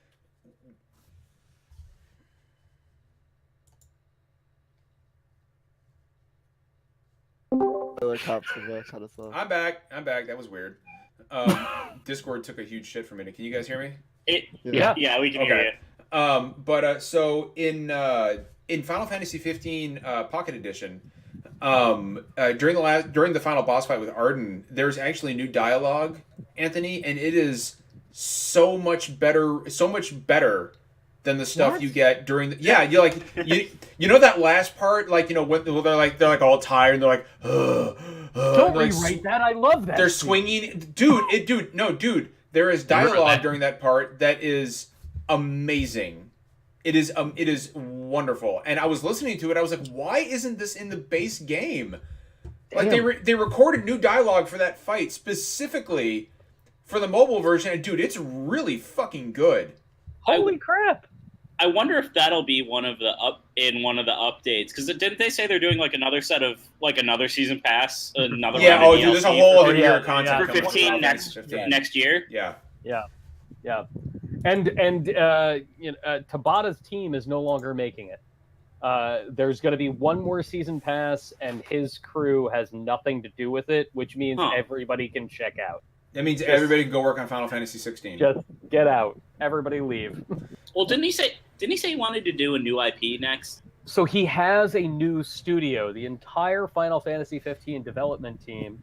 The cops cut us off. I'm back. That was weird. Discord took a huge shit for a minute. Can you guys hear me? Yeah, we can hear you. So in Final Fantasy 15 Pocket Edition, during the final boss fight with Arden, there's actually new dialogue, Anthony, and it is so much better than the stuff you get during the you know that last part, like, you know, when they're like all tired and they're like Don't rewrite that. I love that. they're swinging, dude, there is dialogue during that part that is amazing. It is wonderful. And I was listening to it, I was like, why isn't this in the base game? Like, they recorded new dialogue for that fight specifically for the mobile version, and dude, it's really fucking good. Holy crap! I wonder if that'll be one of the updates, because didn't they say they're doing like another set of like another season pass, another Yeah, round of dude, there's a DLC whole for other year of content for coming 15 out. next year. Yeah. And Tabata's team is no longer making it. There's going to be one more season pass, and his crew has nothing to do with it, which means everybody can check out. That means everybody can go work on Final Fantasy 16. Just get out. Everybody leave. Well, didn't he say he wanted to do a new IP next? So he has a new studio. The entire Final Fantasy 15 development team,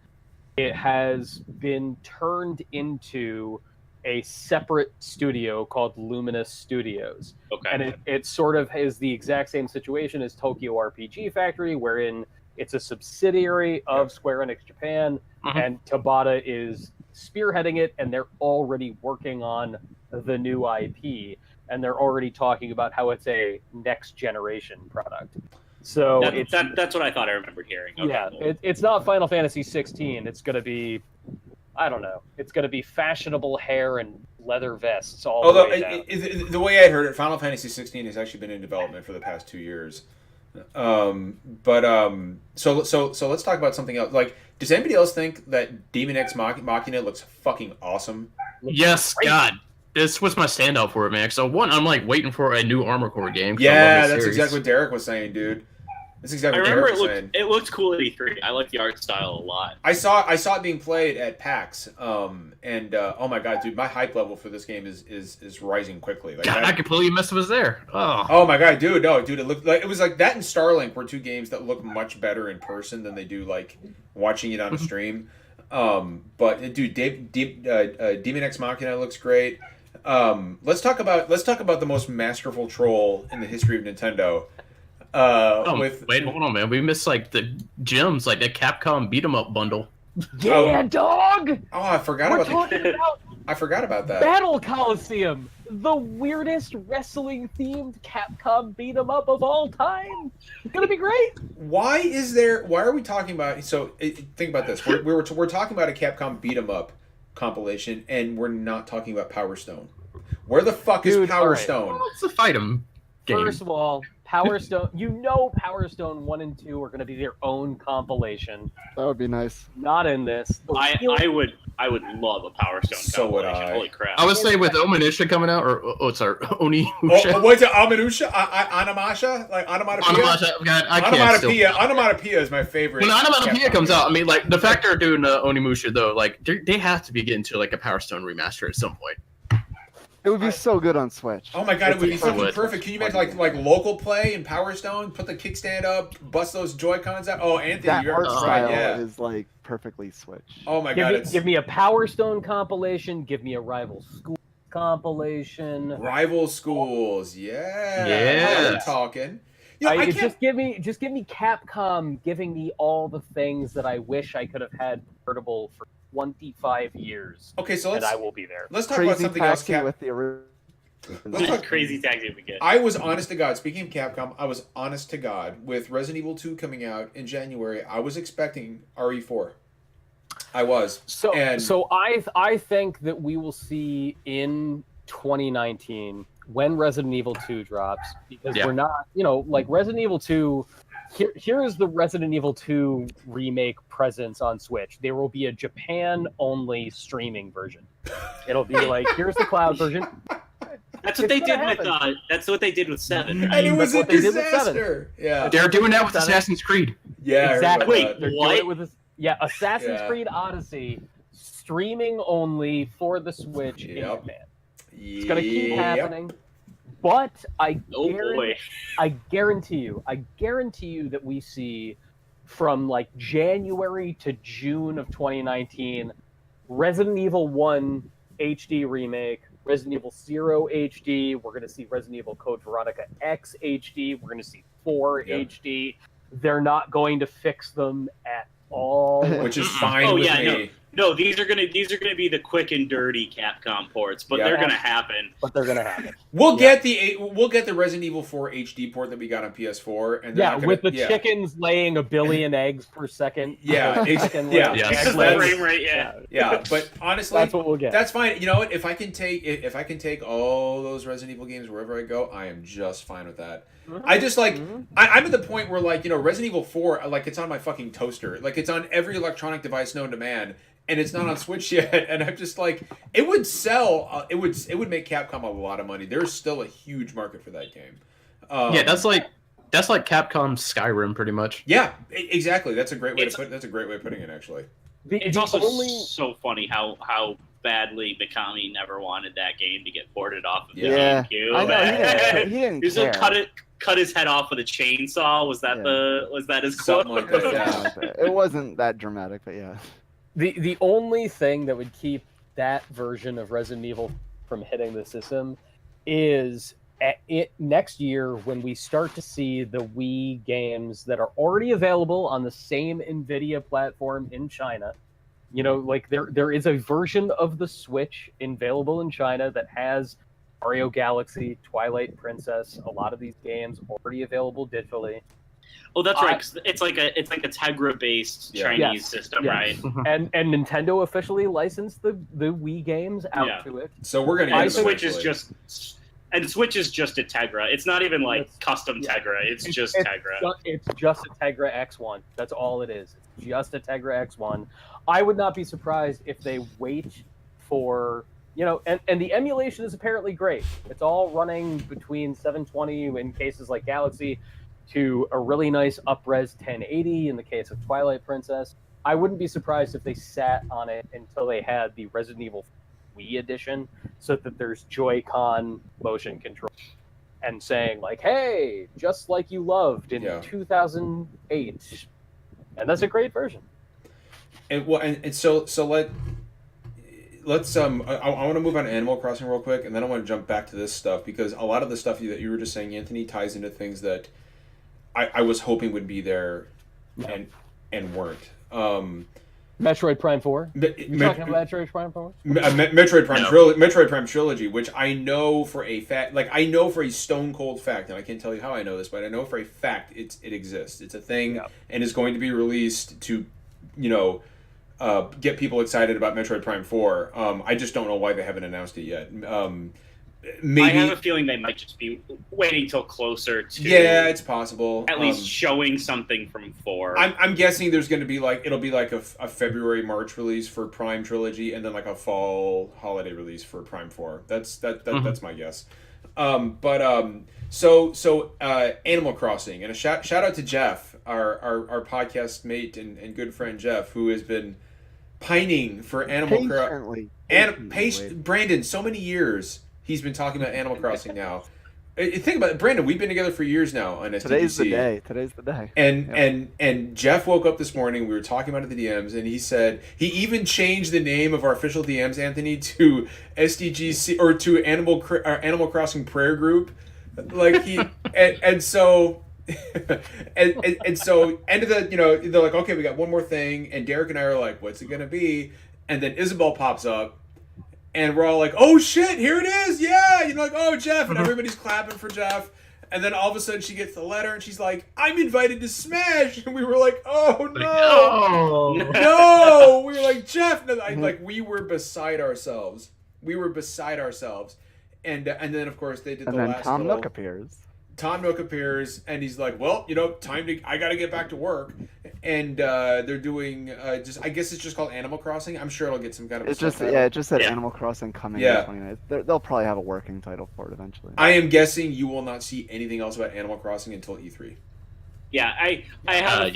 it has been turned into a separate studio called Luminous Studios. Okay. And it sort of is the exact same situation as Tokyo RPG Factory, wherein it's a subsidiary of Square Enix Japan, and Tabata is spearheading it, and they're already working on the new IP, and they're already talking about how it's a next generation product. So that's what I thought I remembered hearing. Okay, yeah, cool. it's not Final Fantasy 16. It's going to be, I don't know. It's going to be fashionable hair and leather vests all the way down. The way I heard it, Final Fantasy 16 has actually been in development for the past 2 years. So let's talk about something else. Like, does anybody else think that Demon X Machina looks fucking awesome? Yes, God. This was my standout for it, man. So one, I'm like waiting for a new Armor Core game. Yeah, that's exactly what Derek was saying, dude. That's exactly what Derek was saying. It looked cool at E3. I like the art style a lot. I saw it being played at PAX, oh my god, dude, my hype level for this game is rising quickly. Like, God, I completely missed it was there. Oh my god, dude, no, dude, it was like that and Starlink were two games that look much better in person than they do like watching it on a stream. But dude, Demon X Machina looks great. Let's talk about the most masterful troll in the history of Nintendo. Wait, hold on, man. We missed like the gems, like the Capcom beat 'em up bundle. Yeah, dog. Oh, I forgot about that. Battle Coliseum, the weirdest wrestling themed Capcom beat 'em up of all time. It's gonna be great. Why are we talking about? So think about this. We're talking about a Capcom beat 'em up compilation, and we're not talking about Power Stone. Where the fuck is Power Stone? Well, it's a fight 'em game. First of all, Power Stone. Power Stone 1 and 2 are going to be their own compilation. That would be nice. Not in this. I would love a Power Stone So would compilation. I. Holy crap! I would say with Omanisha coming out, or sorry, Oni. What's it? Amenusha? Animasha? Like onomatopoeia? God, I can't still. Onomatopoeia is my favorite. When Onomatopoeia comes out, I mean, like the fact they're doing Onimusha though, like they have to be getting to like a Power Stone remaster at some point. It would be so good on Switch. Oh my god, it would be fucking perfect. Can you imagine like local play in Power Stone? Put the kickstand up, bust those Joy-Cons out. Oh, Anthony, That you're art style right. Yeah. is like perfectly Switch. Oh my god, Give me a Power Stone compilation. Give me a Rival School compilation. Rival Schools. Yeah. Yeah. Now we're talking. You know, Just give me Capcom giving me all the things that I wish I could have had portable for 25 years. Okay, so and I will be there. let's talk about something else. With the original. Let's talk Crazy tag team again. I was honest to God. Speaking of Capcom, I was honest to God with Resident Evil 2 coming out in January. I was expecting RE4. I was. So I think that we will see in 2019 when Resident Evil 2 drops, because Yeah. we're not, like Resident Evil 2. Here is the Resident Evil 2 remake presence on Switch. There will be a Japan-only streaming version. It'll be like, here's the cloud version. That's what they did with. That's what they did with 7. And it was a what they did with disaster. Yeah. They're doing that with Assassin's Creed. Yeah. I heard about Exactly. that. They're What? doing it with this. Yeah, Assassin's Yeah. Creed Odyssey streaming only for the Switch in Yep. Japan. It's gonna keep Yep. happening. But Oh boy. I guarantee you that we see from like January to June of 2019 Resident Evil 1 HD remake, Resident Evil 0 HD, we're going to see Resident Evil Code Veronica X HD, we're going to see 4 Yep. HD. They're not going to fix them at all. Which is fine Oh, with yeah, me. No, these are gonna be the quick and dirty Capcom ports, but Yeah. they're gonna happen. But they're going to happen. We'll get the Resident Evil 4 HD port that we got on PS4, and they're Yeah, not gonna- with the yeah. chickens laying 1 billion eggs per second. Yeah, Second yeah. laying Yeah. egg Because the laying. frame rate, yeah. Yeah, but honestly, That's what we'll get. that's fine. You know what? If I can take all those Resident Evil games wherever I go, I am just fine with that. I just like I'm at the point where like Resident Evil 4 like it's on my fucking toaster, like it's on every electronic device known to man, and it's not on Switch yet. And I'm just like it would sell. It would make Capcom a lot of money. There's still a huge market for that game. Yeah, that's like Capcom's Skyrim, pretty much. Yeah, exactly. That's a great way It's- That's a great way of putting it, actually. It's The also only- so funny how badly Mikami never wanted that game to get ported off of the Yeah, GameCube. I know he didn't He's care. gonna cut his head off with a chainsaw. Was that his quote? Something like that, yeah. It wasn't that dramatic, but yeah. The only thing that would keep that version of Resident Evil from hitting the system is next year when we start to see the Wii games that are already available on the same NVIDIA platform in China. Like there is a version of the Switch available in China that has Mario Galaxy, Twilight Princess, a lot of these games already available digitally. Oh, that's right. 'Cause it's like a Tegra-based Yeah. Chinese Yes. system, Yes. right? And Nintendo officially licensed the Wii games out Yeah. to it. So we're gonna And get Switch is eventually. Switch is just a Tegra. It's not even like It's- custom yeah. Tegra. It's just It's Tegra. It's just a Tegra X1. That's all it is. It's just a Tegra X1. I would not be surprised if they wait for, and the emulation is apparently great. It's all running between 720 in cases like Galaxy to a really nice up-res 1080 in the case of Twilight Princess. I wouldn't be surprised if they sat on it until they had the Resident Evil Wii edition so that there's Joy-Con motion control and saying like, hey, just like you loved in Yeah. 2008. And that's a great version. And so let's I want to move on to Animal Crossing real quick, and then I want to jump back to this stuff because a lot of the stuff that you were just saying, Anthony, ties into things that I was hoping would be there and weren't. Metroid Prime 4? You talking about Metroid Prime 4? Metroid Prime No. Metroid Prime Trilogy, which I know for a fact, like I know for a stone cold fact, and I can't tell you how I know this, but I know for a fact it exists. It's a thing, and is going to be released to, get people excited about Metroid Prime 4. I just don't know why they haven't announced it yet. Maybe I have a feeling they might just be waiting till closer to yeah, it's possible. at least showing something from 4. I'm guessing there's going to be it'll be like a February March release for Prime Trilogy, and then like a fall holiday release for Prime 4. That's my guess. So Animal Crossing, and a shout out to Jeff, our podcast mate and good friend Jeff, who has been pining for Animal Crossing. Brandon, so many years he's been talking about Animal Crossing now. Think about it, Brandon. We've been together for years now on SDGC. Today's the day. And Jeff woke up this morning. We were talking about it in the DMs, and he said he even changed the name of our official DMs, Anthony, to SDGC or to Animal Crossing Prayer Group. Like he and so. and so end of the they're like, okay, we got one more thing, and Derek and I are like, what's it gonna be? And then Isabel pops up, and we're all like, oh shit, here it is, yeah, like, oh, Jeff, and everybody's clapping for Jeff. And then all of a sudden she gets the letter and she's like, I'm invited to Smash. And we were like, oh no. No. We were like, Jeff, no. We were beside ourselves. and then of course they did And the then last Tom little... Nook appears. Tom Nook appears, and he's like, "Well, I got to get back to work." And they're doing I guess it's just called Animal Crossing. I'm sure it'll get some kind of. It just said Animal Crossing coming in 29th. They'll probably have a working title for it eventually. I am guessing you will not see anything else about Animal Crossing until E3. Yeah, I have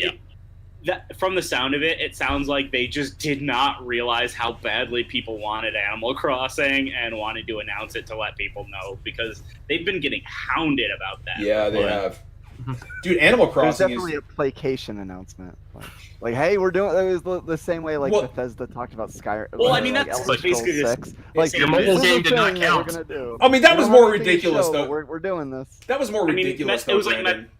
that from the sound of it, it sounds like they just did not realize how badly people wanted Animal Crossing and wanted to announce it to let people know, because they've been getting hounded about that. Yeah, they have. Dude, Animal Crossing There's definitely a placation announcement. Like, hey, we're doing it was the same way like Bethesda talked about Skyrim. Well, I mean, like that's Elder Scrolls basically 6. like your mobile game did not count. We're gonna do. I mean, that was more ridiculous show, though. We're doing this. That was more ridiculous though, Brandon.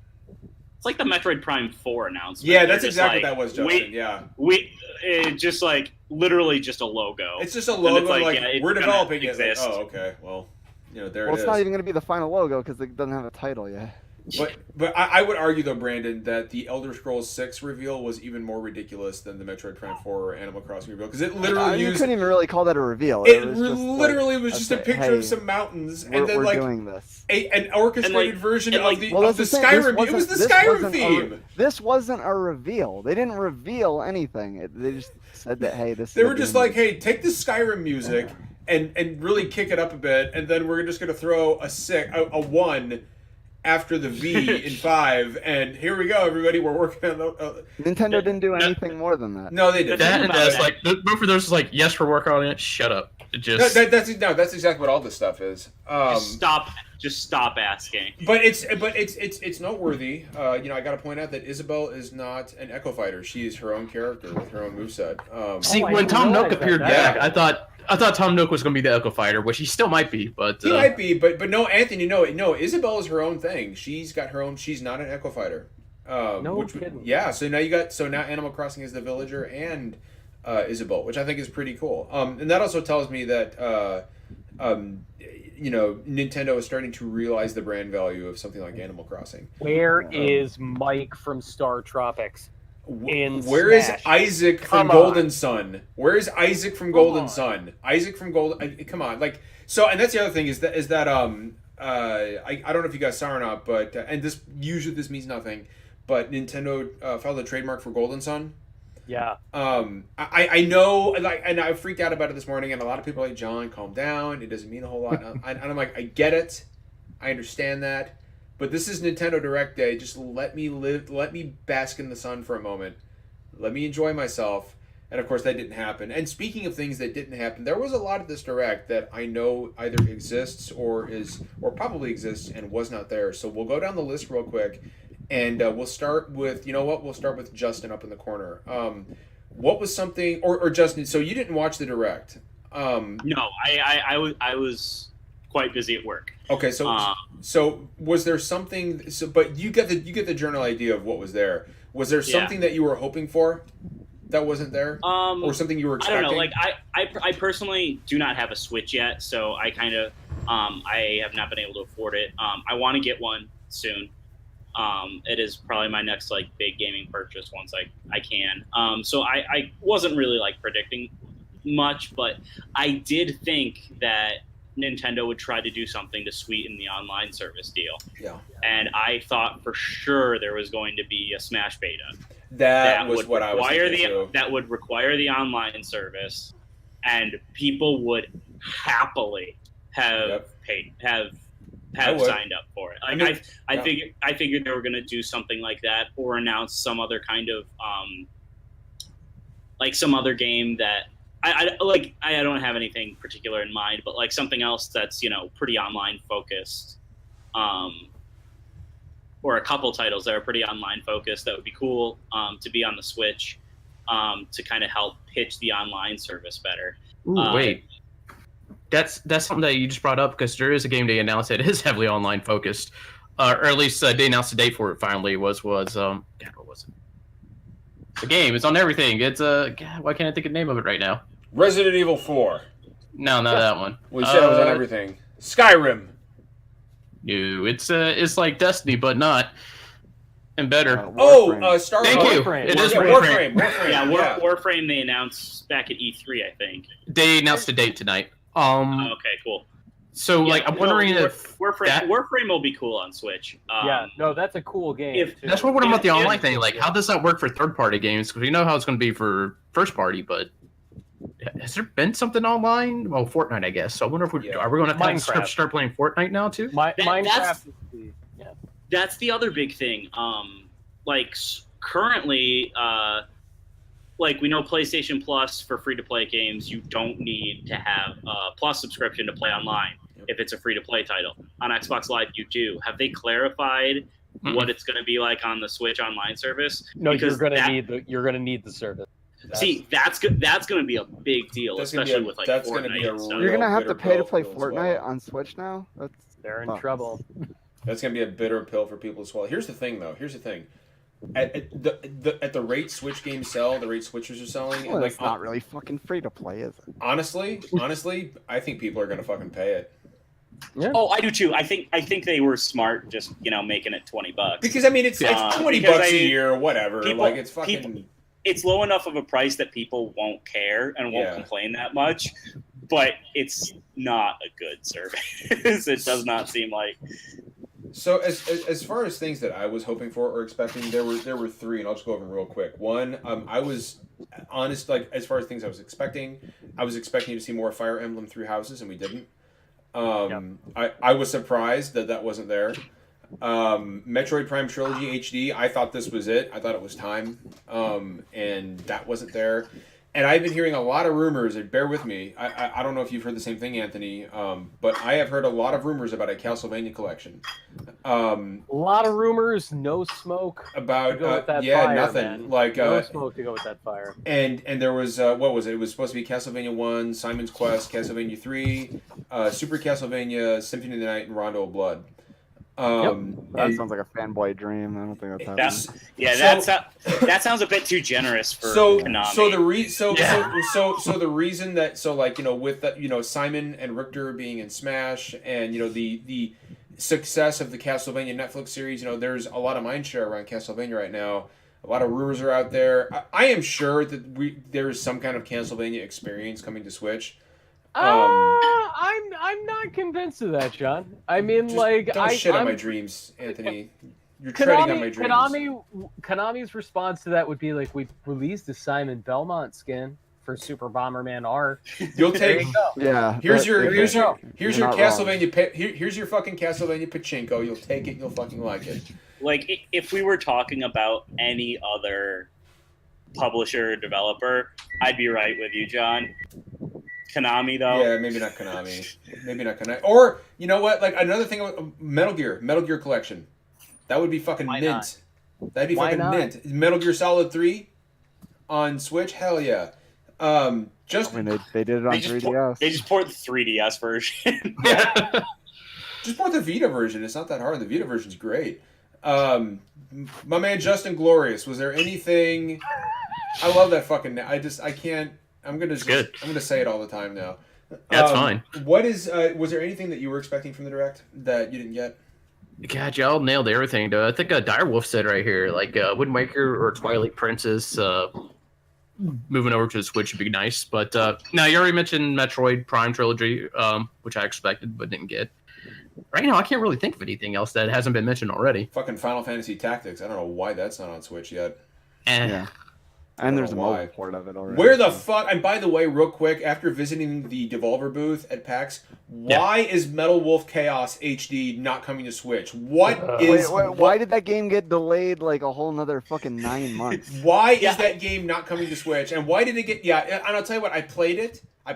It's like the Metroid Prime 4 announcement. Yeah, that's exactly what that was, Justin. Just like literally just a logo. It's just a logo. Like we're developing it. Like, exist. oh, okay. Well, there it is. Well, it's not even going to be the final logo because it doesn't have a title yet. But I would argue though, Brandon, that the Elder Scrolls 6 reveal was even more ridiculous than the Metroid Prime 4 or Animal Crossing reveal, because it literally you couldn't even really call that a reveal. It was just a picture of some mountains, and then we're doing this. An orchestrated version of the Skyrim. It was the Skyrim theme. This wasn't a reveal. They didn't reveal anything. They just said that, hey, this. They were just like, hey, take the Skyrim music and really kick it up a bit, and then we're just gonna throw a 1 after the V in 5, and here we go, everybody. We're working on the. Nintendo didn't do anything more than that. No, they didn't. That's like both of those is like, yes, we're working on it. Shut up. That's exactly what all this stuff is. Just stop asking. But it's noteworthy. I got to point out that Isabelle is not an Echo Fighter. She is her own character with her own moveset. See, when Tom Nook appeared back, I thought Tom Nook was going to be the Echo Fighter, which he still might be, but he might be, but no, Anthony, no, Isabelle is her own thing. She's got her own. She's not an Echo Fighter. Kidding. Yeah, so now Animal Crossing is the villager and Isabelle, which I think is pretty cool. And that also tells me that Nintendo is starting to realize the brand value of something like Animal Crossing. Where is Mike from Star Tropics? Where is Isaac from Golden Sun? Where is Isaac from Golden Sun? Isaac from Golden. Come on, like so. And that's the other thing is that I don't know if you guys saw or not, but and this means nothing, but Nintendo filed a trademark for Golden Sun. Yeah. I know, like, and I freaked out about it this morning, and a lot of people are like, John, calm down. It doesn't mean a whole lot. And I'm like, I get it, I understand that. But this is Nintendo Direct Day. Just let me bask in the sun for a moment. Let me enjoy myself. And of course, that didn't happen. And speaking of things that didn't happen, there was a lot of this Direct that I know either exists or probably exists and was not there. So we'll go down the list real quick, and we'll start with We'll start with Justin up in the corner. What was something, or Justin? So you didn't watch the Direct? No, I was quite busy at work. Okay, so was there something? So, but you get the general idea of what was there. Was there something that you were hoping for that wasn't there, or something you were expecting? I don't know. Like I personally do not have a Switch yet, so I kind of I have not been able to afford it. I want to get one soon. It is probably my next like big gaming purchase once I can. So I wasn't really like predicting much, but I did think that Nintendo would try to do something to sweeten the online service deal. Yeah. And I thought for sure there was going to be a Smash beta. That was what I was thinking too. That would require the online service, and people would happily have signed up for it. Like I figured they were going to do something like that, or announce some other kind of like some other game that I don't have anything particular in mind, but like something else that's pretty online focused, or a couple titles that are pretty online focused that would be cool to be on the Switch, to kind of help pitch the online service better. Ooh, wait. That's something that you just brought up, because there is a game they announced that is heavily online focused, or at least they announced the date for it. Finally, what was it? The game. It's on everything. It's why can't I think of the name of it right now? Resident Evil 4. No, not that one. We said it was on everything. Skyrim. No, it's like Destiny, but not, and better. Star Wars. Thank you. Warframe. It is Warframe. Yeah, Warframe they announced back at E3, I think. They announced the date tonight. Okay, cool. So like I'm wondering if Warframe will be cool on Switch. Yeah, no, that's a cool game. too. that's what about the online thing. Like, how does that work for third-party games? Because we know how it's going to be for first-party, but has there been something online? Well, Fortnite, I guess. So I wonder if are we going to start playing Fortnite now too? Minecraft. That's the other big thing. Currently, like we know PlayStation Plus for free-to-play games, you don't need to have a Plus subscription to play online if it's a free-to-play title. On Xbox Live, you do. Have they clarified what it's going to be like on the Switch Online service? No, you're going to need the service. That's going to be a big deal, especially with like Fortnite and stuff. You're going to have to pay to play Fortnite on Switch now? They're in trouble. That's going to be a bitter pill for people to swallow. Here's the thing, though. At the rate Switch games sell, the rate Switchers are selling. Well, it's not really fucking free to play, is it? Honestly, I think people are going to fucking pay it. Yeah. Oh, I do too. I think they were smart, just making it $20. Because I mean, it's $20 a year, whatever. It's fucking. It's low enough of a price that people won't care and won't complain that much, but it's not a good service. It does not seem like. So as far as things that I was hoping for or expecting, there were three, and I'll just go over them real quick. One, I was honest, like as far as things I was expecting to see more Fire Emblem Three Houses, and we didn't. I was surprised that wasn't there. Metroid Prime Trilogy HD, I thought this was it. I thought it was time, and that wasn't there. And I've been hearing a lot of rumors, and bear with me, I don't know if you've heard the same thing, Anthony, but I have heard a lot of rumors about a Castlevania collection. A lot of rumors, no smoke. About fire, nothing. Man. Like no smoke to go with that fire. And there was what was it? It was supposed to be Castlevania 1, Simon's Quest, Castlevania 3, Super Castlevania, Symphony of the Night, and Rondo of Blood. That sounds like a fanboy dream. I don't think that's happening. That sounds a bit too generous for Konami. So the reason that with that Simon and Richter being in Smash and the success of the Castlevania Netflix series, there's a lot of mindshare around Castlevania right now. A lot of rumors are out there. I am sure that there is some kind of Castlevania experience coming to Switch. I'm not convinced of that, John. I mean, don't shit on my dreams, Anthony. You're treading on my dreams. Konami's response to that would be like, we've released a Simon Belmont skin for Super Bomberman R. You'll take. Here's your Castlevania. Here's your fucking Castlevania pachinko. You'll take it. You'll fucking like it. Like if we were talking about any other publisher or developer, I'd be right with you, John. Konami, though. Yeah, maybe not Konami. Or you know what? Like another thing, Metal Gear Collection. That would be fucking mint. That'd be fucking mint. Metal Gear Solid 3 on Switch. Hell yeah. They did it on 3DS. They just ported the 3DS version. Just port the Vita version. It's not that hard. The Vita version's great. My man Justin Glorious. Was there anything? I love that fucking. I can't. I'm gonna say it all the time now. That's fine. What is? Was there anything that you were expecting from the Direct that you didn't get? God, y'all nailed everything. Though I think Direwolf said right here, like Wind Waker or Twilight Princess, moving over to the Switch would be nice. But now you already mentioned Metroid Prime Trilogy, which I expected but didn't get. Right now, I can't really think of anything else that hasn't been mentioned already. Fucking Final Fantasy Tactics. I don't know why that's not on Switch yet. Yeah. And there's a mobile port of it already. Where the fuck? And by the way, real quick, after visiting the Devolver booth at PAX, why is Metal Wolf Chaos HD not coming to Switch? Why did that game get delayed like a whole nother fucking 9 months? Why is that game not coming to Switch? And why did it get? Yeah, and I'll tell you what, I played it. I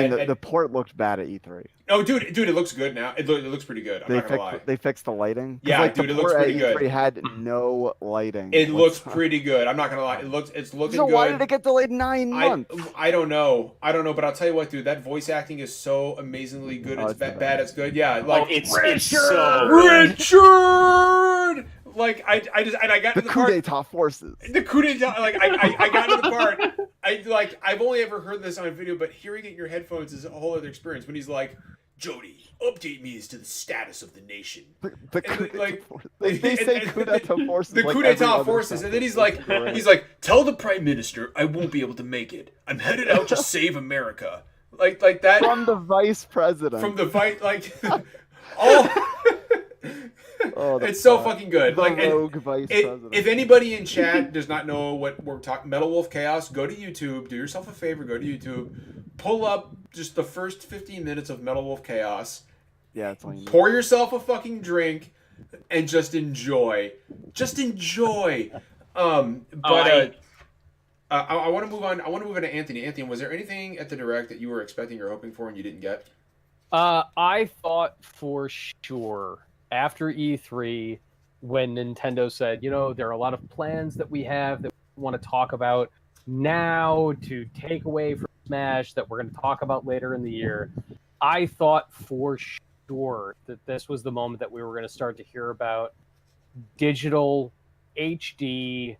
mean, the port looked bad at E3. Oh, dude, it looks good now. It looks pretty good. I'm not gonna lie. They fixed the lighting. Yeah, dude, it looks pretty good. E3 had no lighting. It looks pretty good. I'm not gonna lie. It's looking good. So why did it get delayed 9 months? I don't know. But I'll tell you what, dude. That voice acting is so amazingly good. It's bad. It's good. Yeah, like it's so Richard. Like I got the to the coup part. d'etat forces. The coup d'etat. Like I got to the part. I've only ever heard this on video, but hearing it in your headphones is a whole other experience. When he's like, Jody, update me as to the status of the nation. The coup they say coup d'etat forces. The coup d'etat forces, and then he's like, tell the prime minister I won't be able to make it. I'm headed out to save America. like that From the vice president. from the fight, like oh. Oh, It's so fucking good. The Like, and rogue vice president. if anybody in chat does not know what we're talking, Metal Wolf Chaos, go to YouTube. Do yourself a favor. Go to YouTube. Pull up just the first 15 minutes of Metal Wolf Chaos. Yeah, it's all you need. Pour yourself a fucking drink, and just enjoy. Just enjoy. But I want to move on. I want to move on to Anthony. Anthony, was there anything at the Direct that you were expecting or hoping for and you didn't get? I thought for sure after E3, when Nintendo said, there are a lot of plans that we have that we want to talk about now to take away from Smash that we're going to talk about later in the year, I thought for sure that this was the moment that we were going to start to hear about digital HD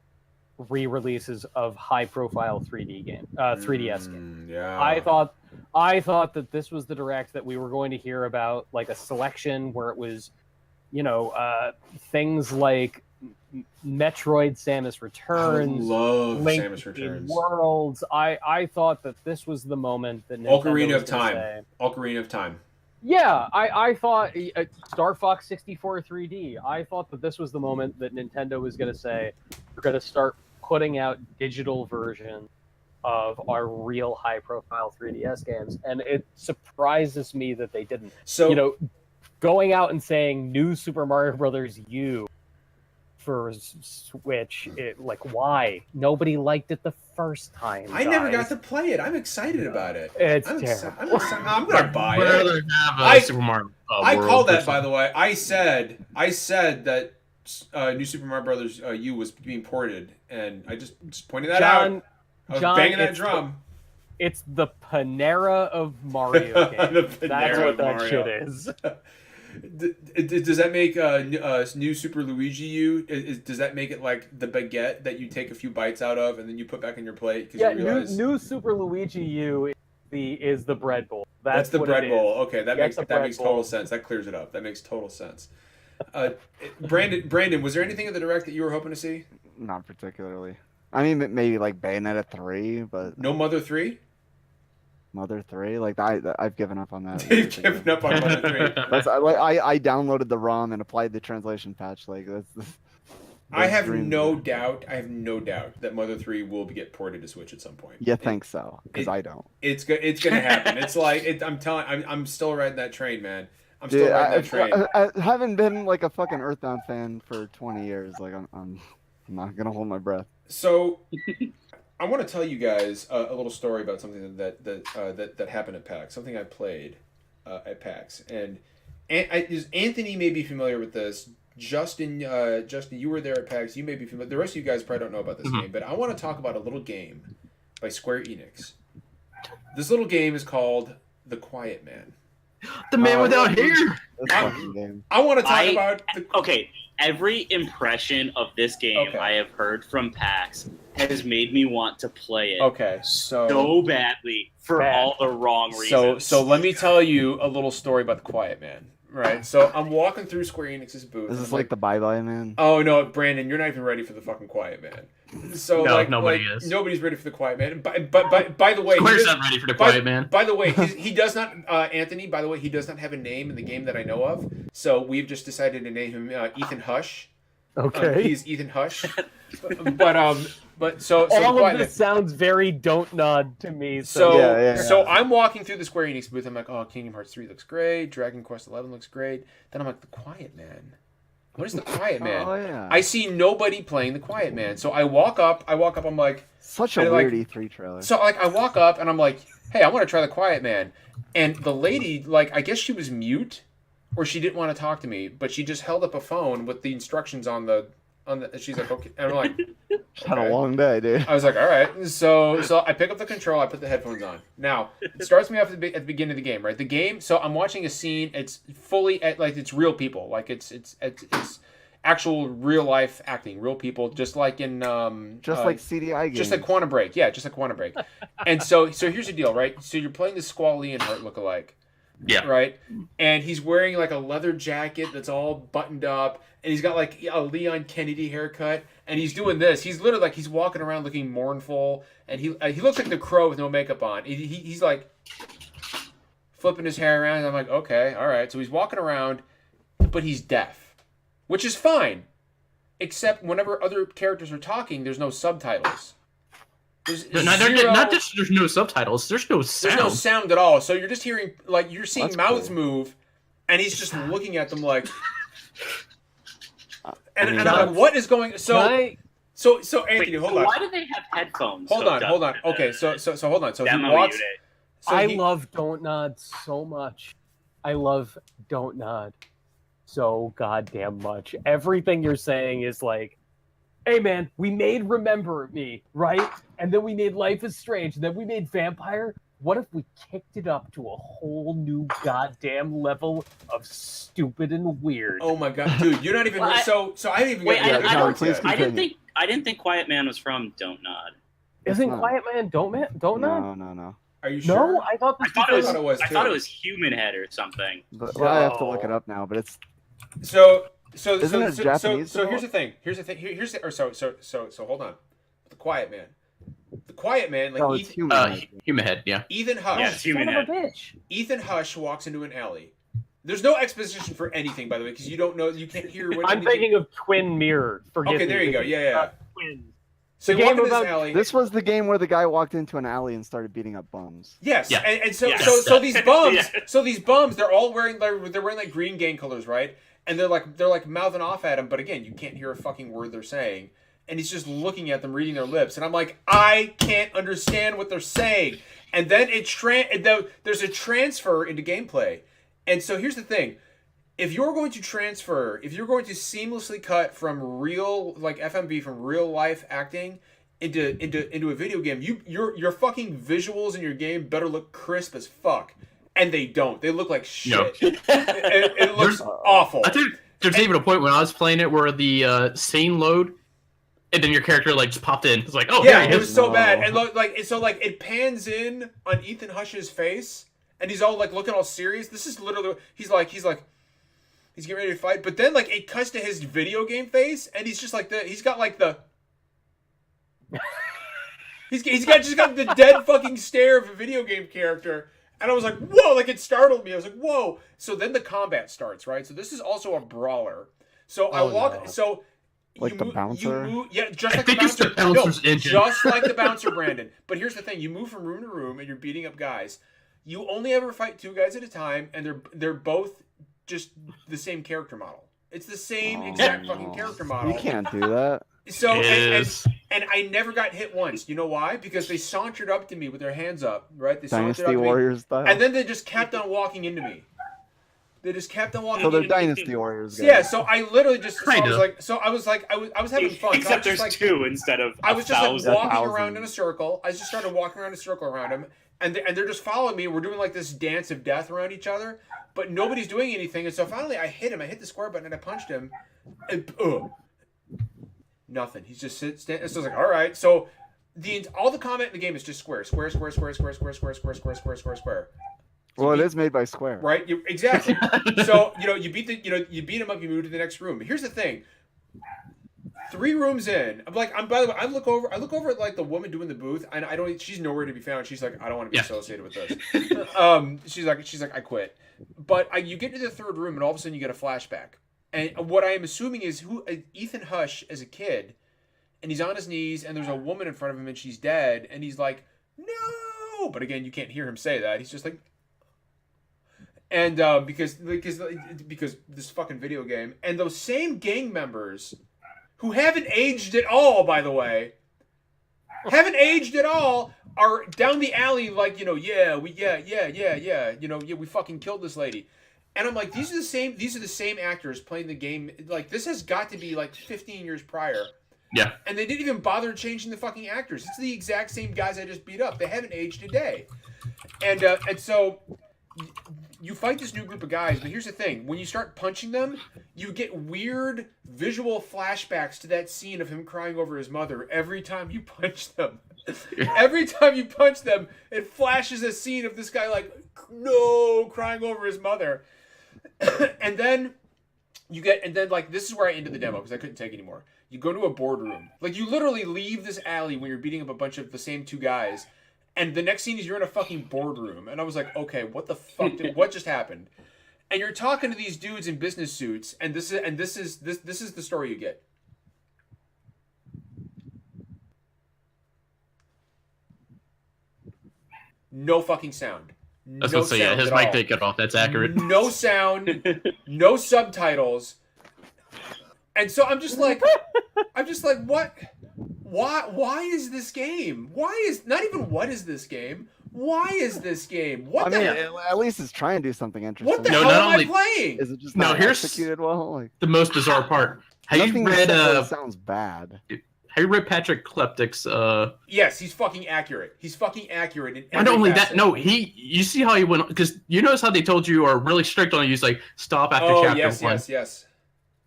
re-releases of high-profile 3D 3DS games. Yeah. I thought that this was the Direct that we were going to hear about, like a selection where it was, things like Metroid: Samus Returns, I love Link Samus Returns. Worlds. I thought that this was the moment that Nintendo Ocarina was of gonna Time. say, Ocarina of Time. yeah, I thought Star Fox 64 3D. I thought that this was the moment that Nintendo was going to say, we're going to start putting out digital versions of our real high-profile 3DS games, and it surprises me that they didn't. So Going out and saying New Super Mario Brothers U for Switch, why? Nobody liked it the first time. I never got guys. to play it. I'm excited about it. It's I'm terrible. I'm gonna buy I'd it. rather have I- Super Mario I World called that, personally. by the way. I said that New Super Mario Brothers U was being ported, and I just pointed that out. I was banging that drum. It's the Panera of Mario games. The That's Panera what of that Mario. shit is. Does that make New Super Luigi U? Does that make it like the baguette that you take a few bites out of and then you put back in your plate because Yeah, you realize new Super Luigi U is the bread bowl. that's the what bread it bowl? is. Okay, that Yeah, makes it's a bread total bowl. sense. That clears it up. That makes total sense. Brandon, was there anything in the Direct that you were hoping to see? Not particularly. I mean, maybe like Bayonetta 3, but No Mother 3? Mother 3, like I've given up on that. You've given up on Mother 3. I downloaded the ROM and applied the translation patch. Like I have dreams no are- doubt. I have no doubt that Mother 3 will get ported to Switch at some point. You think so? Because it- I don't. It's gonna happen. It's like I'm still riding that train, man. I'm still Dude, riding that train. I haven't been like a fucking Earthbound fan for 20 years. Like I'm not gonna hold my breath. So, I want to tell you guys a little story about something that happened at PAX. Something I played at PAX, and Anthony may be familiar with this. Justin, you were there at PAX. You may be familiar. The rest of you guys probably don't know about this game, but I want to talk about a little game by Square Enix. This little game is called The Quiet Man. The man without hair. This fucking game. I want to talk about the. Okay, every impression of this game Okay. I have heard from PAX has made me want to play it Okay, so badly for Bad. all the wrong reasons. So let me tell you a little story about The Quiet Man. Right. So I'm walking through Square Enix's booth. This and is I'm like the Bye Bye Man. Oh no, Brandon, you're not even ready for the fucking Quiet Man. So No, like nobody is. Nobody's ready for the Quiet Man. By the way, Square's he does- not ready for the by- Quiet Man. By the way, he does not. Anthony. By the way, he does not have a name in the game that I know of. So we've just decided to name him Ethan Hush. Okay. He's Ethan Hush. But so the all Quiet of Man- this sounds very don't nod to me. So, Yeah. so I'm walking through the Square Enix booth. I'm like, oh, Kingdom Hearts 3 looks great. Dragon Quest 11 looks great. Then I'm like, The Quiet Man. What is The Quiet Man? Oh yeah. I see nobody playing The Quiet Man. So I walk up. I'm like, Such a and, like, weird E3 trailer. so like I walk up and I'm like, hey, I want to try The Quiet Man. And the lady, like, I guess she was mute, or she didn't want to talk to me, but she just held up a phone with the instructions on the. She's like, okay, and I'm like, Just had a okay. long day, dude. I was like, all right. So I pick up the control. I put the headphones on. Now it starts me off at the beginning of the game, right? The game. So I'm watching a scene. It's fully like it's real people. Like it's actual real life acting, real people, just like in Just like CDI games. just like Quantum Break. Yeah, just like Quantum Break. And so here's the deal, right? So you're playing this Squall Leonhardt lookalike. Yeah. Right? And he's wearing like a leather jacket that's all buttoned up, and he's got like a Leon Kennedy haircut, and he's doing this. He's literally like he's walking around looking mournful, and he looks like the Crow with no makeup on. He's like flipping his hair around. I'm like, okay, all right. So he's walking around, but he's deaf, which is fine, except whenever other characters are talking, there's no subtitles. There's Not just there's no subtitles. There's no sound. There's no sound at all. So you're just hearing, like, you're seeing That's mouths cool. move, and he's just looking at them like. And, I mean, and I'm like, what is going? So Anthony, Wait, hold so on. why do they have headphones? Hold on. hooked up to Okay, the- so hold on. So he demo walks. unit? So I he- love Don't Nod so much. I love Don't Nod so goddamn much. Everything you're saying is like, hey man, we made Remember Me, right? And then we made Life is Strange, and then we made Vampire. What if we kicked it up to a whole new goddamn level of stupid and weird? Oh my god, dude, you're not even. Well, so I didn't even. Wait, get Yeah, the John, cards please yet. continue. I didn't think Quiet Man was from Don't Nod. Isn't not. Quiet Man Don't Nod? No. Are you sure? No, I thought I this thought it was. thought it was, I too. thought it was Human Head or something. But, well, I have to look it up now, but it's So Isn't it Japanese So at here's all? the thing. So hold on. The Quiet Man. The Quiet Man, like no, it's Ethan, human. Human Head, yeah. Hush. Yeah, it's Human Son of a Head. bitch. Ethan Hush walks into an alley. There's no exposition for anything, by the way, because you don't know, you can't hear what. I'm thinking of Twin Mirror. Forgive Okay, me. there you go. Yeah. Twins. So The you walk game into this about- alley. This was the game where the guy walked into an alley and started beating up bums. Yes, Yeah. and so, Yes. so these bums, Yeah. they're all wearing like green gang colors, right? And they're like mouthing off at him, but again, you can't hear a fucking word they're saying. And he's just looking at them, reading their lips, and I'm like, I can't understand what they're saying. And then there's a transfer into gameplay. And so here's the thing: if you're going to seamlessly cut from real, like FMV, from real life acting into a video game, your fucking visuals in your game better look crisp as fuck, and they don't. They look like shit. No. It looks awful. I think there's even a point when I was playing it where the scene load, and then your character like just popped in. It's like, oh Yeah, there he it is. was so No. bad, and it pans in on Ethan Hush's face, and he's all like looking all serious. This is literally he's getting ready to fight, but then like it cuts to his video game face, and he's just like he's got the dead fucking stare of a video game character. And I was like, whoa, like it startled me. I was like, whoa. So then the combat starts, right? So this is also a brawler. So I Oh, walk, no. so Like the bouncer? yeah, just I like the think it's bouncer. the bouncer's engine. Just like the bouncer, Brandon. But here's the thing: you move from room to room, and you're beating up guys. You only ever fight 2 guys at a time, and they're both just the same character model. It's the same exact fucking character model. You can't do that. So Yes. and I never got hit once. You know why? Because they sauntered up to me with their hands up, right? They sauntered up Dynasty to me, Warriors style. and then they just kept on walking into me. They just kept on walking. so they're into me. Dynasty Warriors guys. Yeah. So I literally just. I Kinda. was having fun. So I Except was there's just, like, 2 instead of I was just like 1,000. walking 1,000. around in a circle. I just started walking around in a circle around him, and they're just following me. We're doing like this dance of death around each other, but nobody's doing anything. And so finally, I hit him. I hit the square button and I punched him, and nothing. He's just standing. So I was like, all right. So all the combat in the game is just square. Well, it is made by Square. Right? Exactly. So you beat him up. You move to the next room. But here's the thing. 3 rooms in, by the way, I look over at like the woman doing the booth, and she's nowhere to be found. She's like, I don't want to be Yeah. associated with this. She's like, I quit. But you get to the 3rd room, and all of a sudden you get a flashback. And what I am assuming is Ethan Hush as a kid, and he's on his knees, and there's a woman in front of him, and she's dead, and he's like, no. But again, you can't hear him say that. He's just like. And because this fucking video game, and those same gang members who haven't aged at all, by the way, are down the alley like, we fucking killed this lady. And I'm like, these are the same actors playing the game. Like, this has got to be like 15 years prior. Yeah. And they didn't even bother changing the fucking actors. It's the exact same guys I just beat up. They haven't aged a day. And so you fight this new group of guys, but here's the thing. When you start punching them, you get weird visual flashbacks to that scene of him crying over his mother every time you punch them. Every time you punch them, it flashes a scene of this guy like, no, crying over his mother. and then this is where I ended the demo because I couldn't take anymore. You go to a boardroom. Like, you literally leave this alley when you're beating up a bunch of the same 2 guys, And the next scene is you're in a fucking boardroom, and I was like, okay, what the fuck? What just happened? And you're talking to these dudes in business suits, and this is the story you get. No fucking sound. I was gonna say, yeah, his mic did get off. That's accurate. No sound, no subtitles. And so I'm just like, what? Why is this game? Why is not even what is this game? Why is this game? What the hell? At least it's trying to do something interesting. What the hell am I playing? Is it just not executed well? Like, the most bizarre part. Have you read? Sounds bad. Have you read Patrick Kleptic's? Yes, he's fucking accurate. He's fucking accurate. In Not only facet. that, no, you see how he went, because you notice how they told you are really strict on you, like stop after chapter 1. Yes.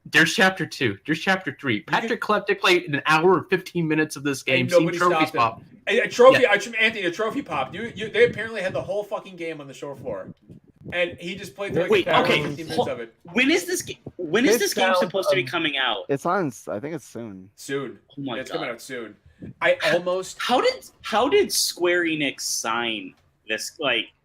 There's chapter 2. There's chapter 3. Patrick Kleptic played an hour and 15 minutes of this game. Seen trophies pop. A trophy, yeah. Anthony, a trophy popped. They apparently had the whole fucking game on the show floor, and he just played through like 15 minutes of it. When is this game? When is this game supposed to be coming out? It's on. I think it's soon. Soon. Oh my it's God. coming out soon. I almost. How did Square Enix sign this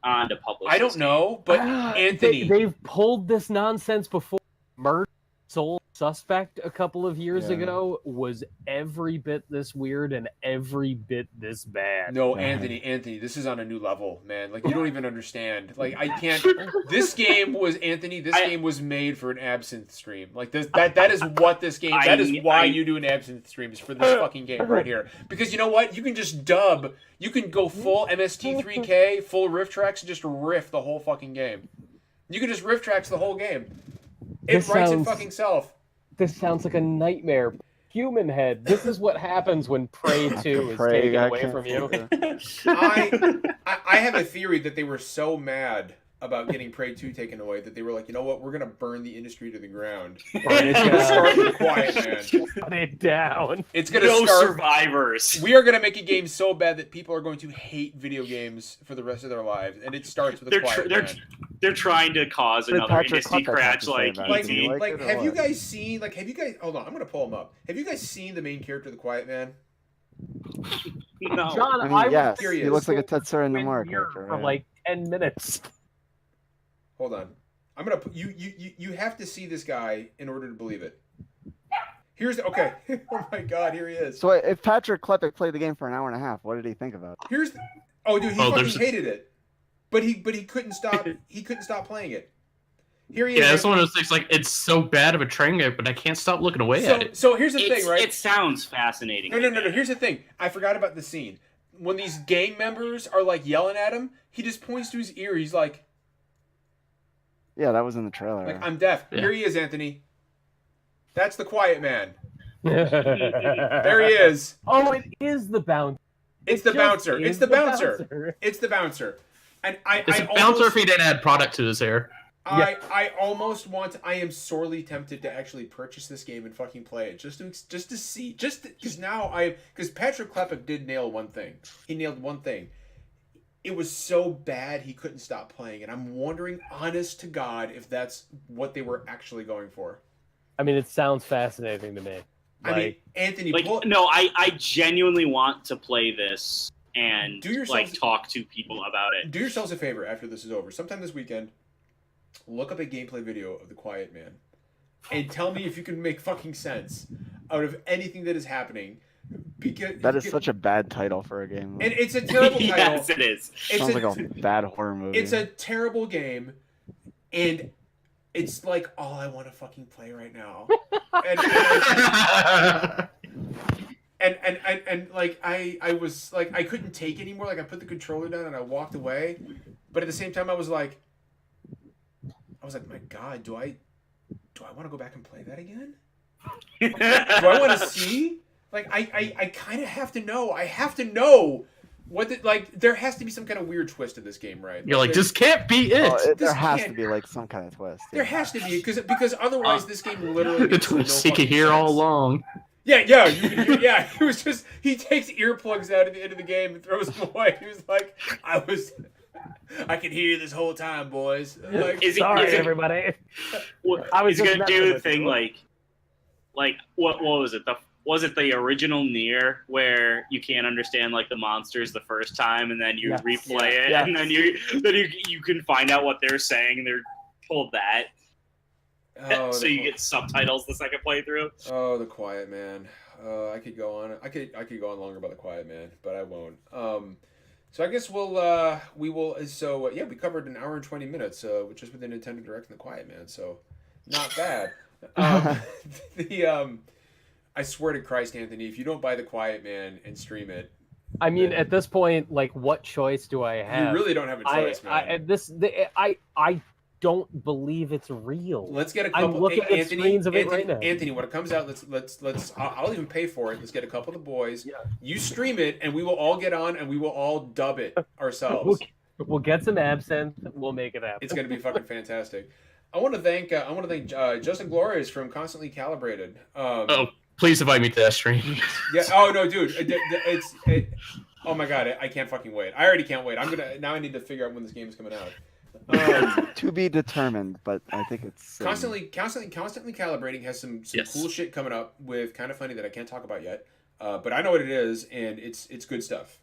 on to publish? I don't know, but Anthony, they've pulled this nonsense before. Murder Soul Suspect a couple of years ago was every bit this weird and every bit this bad. No, Anthony, this is on a new level, man. Like, you don't even understand. Like, I can't. This game was game was made for an absinthe stream. Like, that is what this game. That is why you do an absinthe stream, is for this fucking game right here. Because you know what? You can just dub. You can go full MST3K, full riff tracks, and just riff the whole fucking game. You can just riff tracks the whole game. It writes it fucking self. This sounds like a nightmare. Human head. This is what happens when Prey 2 is taken away from you. I have a theory that they were so mad about getting Prey 2 taken away that they were like, you know what, we're gonna burn the industry to the ground. It's gonna start with Quiet Man. Shut it down. It's gonna no start. Survivors. We are gonna make a game so bad that people are going to hate video games for the rest of their lives, and it starts with Quiet Man. They're trying to cause another industry crash, have you guys seen? Hold on, I'm gonna pull them up. Have you guys seen the main character of the Quiet Man? No. John, I mean, yes, curious. he looks like a Tetsura Nomura here character. for like 10 minutes. Hold on, I'm gonna put you have to see this guy in order to believe it. Here's okay. Oh my God, here he is. So if Patrick Kleptic played the game for an hour and a half, what did he think about it? Oh, dude, he fucking hated it. But he couldn't stop. He couldn't stop playing it. Here he is. Yeah, it's one of those things. Like, it's so bad of a train wreck, but I can't stop looking away at it. So here's the thing, right? It sounds fascinating. No. Here's the thing. I forgot about the scene when these gang members are like yelling at him. He just points to his ear. He's like, Yeah, that was in the trailer. Like, I'm deaf. Yeah. Here he is, Anthony. That's the Quiet Man. There he is. Oh, it is the bouncer. It's the bouncer. It's the bouncer. It's the bouncer. And It's a bouncer if he didn't add product to his hair. I almost want. I am sorely tempted to actually purchase this game and fucking play it just to see, because Patrick Kleptic did nail one thing. He nailed one thing. It was so bad he couldn't stop playing, and I'm wondering, honest to God, if that's what they were actually going for. I mean, it sounds fascinating to me. I mean, Anthony, I genuinely want to play this and talk to people about it. Do yourselves a favor after this is over. Sometime this weekend, look up a gameplay video of the Quiet Man and tell me if you can make fucking sense out of anything that is happening. Because that is such a bad title for a game. And it's a terrible title. Yes, it is. Sounds like a bad horror movie. It's a terrible game, and it's like all I want to fucking play right now. And like I was like, I couldn't take it anymore. Like, I put the controller down and I walked away, but at the same time I was like, my God, do I want to go back and play that again? Do I want to see? Like, I kind of have to know. I have to know there has to be some kind of weird twist in this game, right? You're like, this can't be it. There has to be like some kind of twist. There has to be, because otherwise this game literally the twist he could hear all along. Yeah. It was just, he takes earplugs out at the end of the game and throws them away. He was like, I could hear you this whole time, boys. Like, Sorry, everybody. I was gonna do the thing like what was it? was it the original Nier where you can't understand like the monsters the first time and then you Yes. replay it Yes. and then you can find out what they're saying and they're told that. Oh, So you get subtitles the second playthrough. Oh, The Quiet Man. I could go on. I could go on longer about The Quiet Man, but I won't. So I guess we will. So yeah, we covered an hour and 20 minutes, which is with the Nintendo Direct and The Quiet Man. So not bad. I swear to Christ, Anthony, if you don't buy The Quiet Man and stream it, I mean, then at this point, like, what choice do I have? you really don't have a choice, man. I don't believe it's real. Let's get a couple. I'm looking at screens of it right now. Anthony, when it comes out, let's. I'll even pay for it. Let's get a couple of the boys. Yeah. You stream it, and we will all get on, and we will all dub it ourselves. We'll get some absinthe. We'll make it happen. It's going to be fucking fantastic. I want to thank Justin Glorious from Constantly Calibrated. Oh, please invite me to that stream. Yeah. Oh no, dude. Oh my god, I can't fucking wait. I already can't wait. I need to figure out when this game is coming out. To be determined, but I think it's Constantly Calibrating has some Yes. cool shit coming up with Kind of Funny that I can't talk about yet. But I know what it is, and it's good stuff.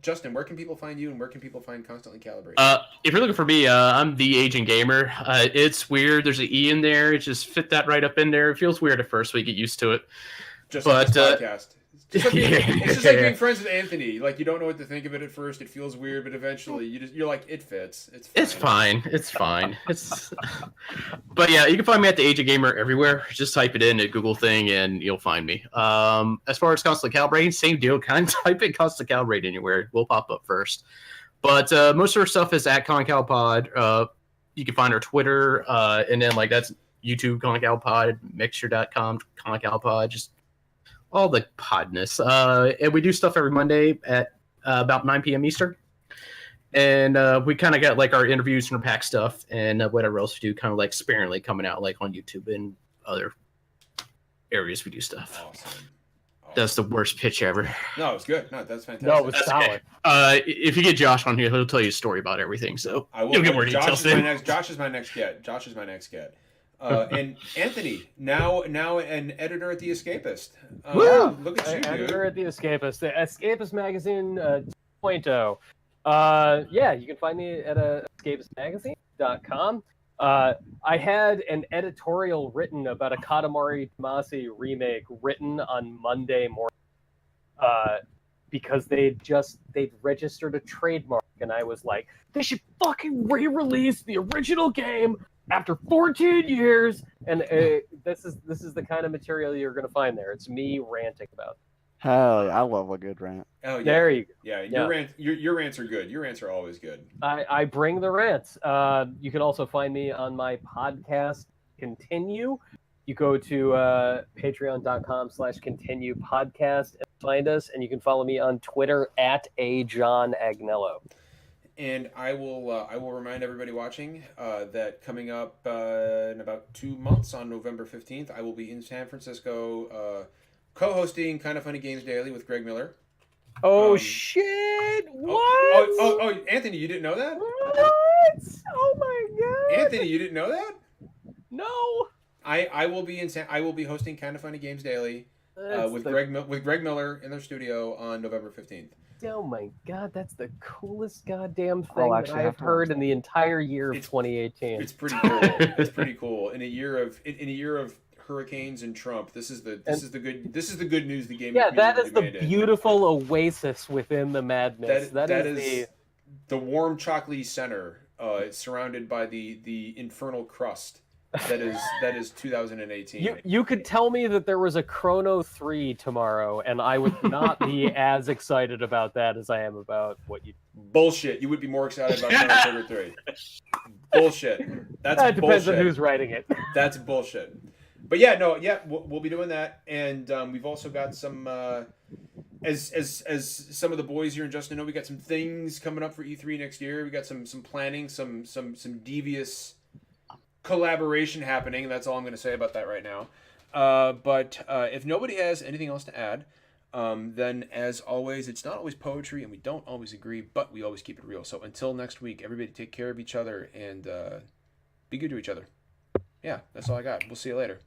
Justin, where can people find you, and where can people find Constantly Calibrated? If you're looking for me, I'm the Agent Gamer. It's weird. There's an E in there. It just fit that right up in there. It feels weird at first, but you get used to it. Just like this podcast. It's just like, it's just like Yeah. being friends with Anthony. Like, you don't know what to think of it at first. It feels weird, but eventually you're like, it fits. It's fine. It's fine. But yeah, you can find me at the Agent Gamer everywhere. Just type it in a Google thing and you'll find me. As far as Constantly Calibrating, same deal. Kind of type in Constantly Calibrate anywhere. We'll pop up first. But most of our stuff is at ConCalPod. You can find our Twitter, and then like that's YouTube ConCalPod, Mixture.com ConCalPod, just all the podness. And we do stuff every Monday at about 9 p.m. Eastern. And we kind of got like our interviews and our pack stuff and whatever else we do, kind of like sparingly coming out like on YouTube and other areas we do stuff. Awesome. That's the worst pitch ever. No, it's good. No, that's fantastic. No, it was That's solid. okay. If you get Josh on here, he'll tell you a story about everything. So I will. you'll get more Josh details. is my next get. Josh is my next get. And Anthony, now an editor at The Escapist. Woo! Look at you, Editor dude. at The Escapist. The Escapist Magazine 2.0. Yeah, you can find me at escapistmagazine.com. I had an editorial written about a Katamari Damacy remake written on Monday morning because they'd registered a trademark, and I was like, they should fucking re-release the original game after 14 years. And this is the kind of material you're going to find there. It's me ranting about it. Hell yeah, I love a good rant. Oh yeah. There you go. Yeah, Yeah. your rants are good. Your rants are always good. I bring the rants. You can also find me on my podcast, Continue. You go to patreon.com/continue podcast and find us, and you can follow me on Twitter at @AJohnAgnello. And I will remind everybody watching that coming up in about 2 months on November 15th, I will be in San Francisco co-hosting Kind of Funny Games Daily with Greg Miller. Oh Um, shit! What? Oh, Anthony, you didn't know that? What? Oh my god! Anthony, you didn't know that? No. I will be I will be hosting Kind of Funny Games Daily with Greg Miller in their studio on November 15th. Oh my god, that's the coolest goddamn I'll thing that actually have I've to heard watch in the entire year of It's- 2018. It's pretty cool. It's pretty cool. In a year of hurricanes and Trump, this is the good news the gaming Yeah, that community is the demanded. beautiful oasis within the madness. That is the warm chocolatey center, surrounded by the infernal crust. That is 2018. You could tell me that there was a Chrono 3 tomorrow, and I would not be as excited about that as I am about what you. Bullshit. You would be more excited about Chrono Trigger 3. Bullshit. That's That depends bullshit. on who's writing it. That's bullshit. But yeah, we'll be doing that, and we've also got some, as some of the boys here in Justin know, we got some things coming up for E3 next year. We got some planning, some devious collaboration happening. That's all I'm going to say about that right now. But if nobody has anything else to add, then as always, it's not always poetry, and we don't always agree, but we always keep it real. So until next week, everybody take care of each other and be good to each other. Yeah, that's all I got. We'll see you later.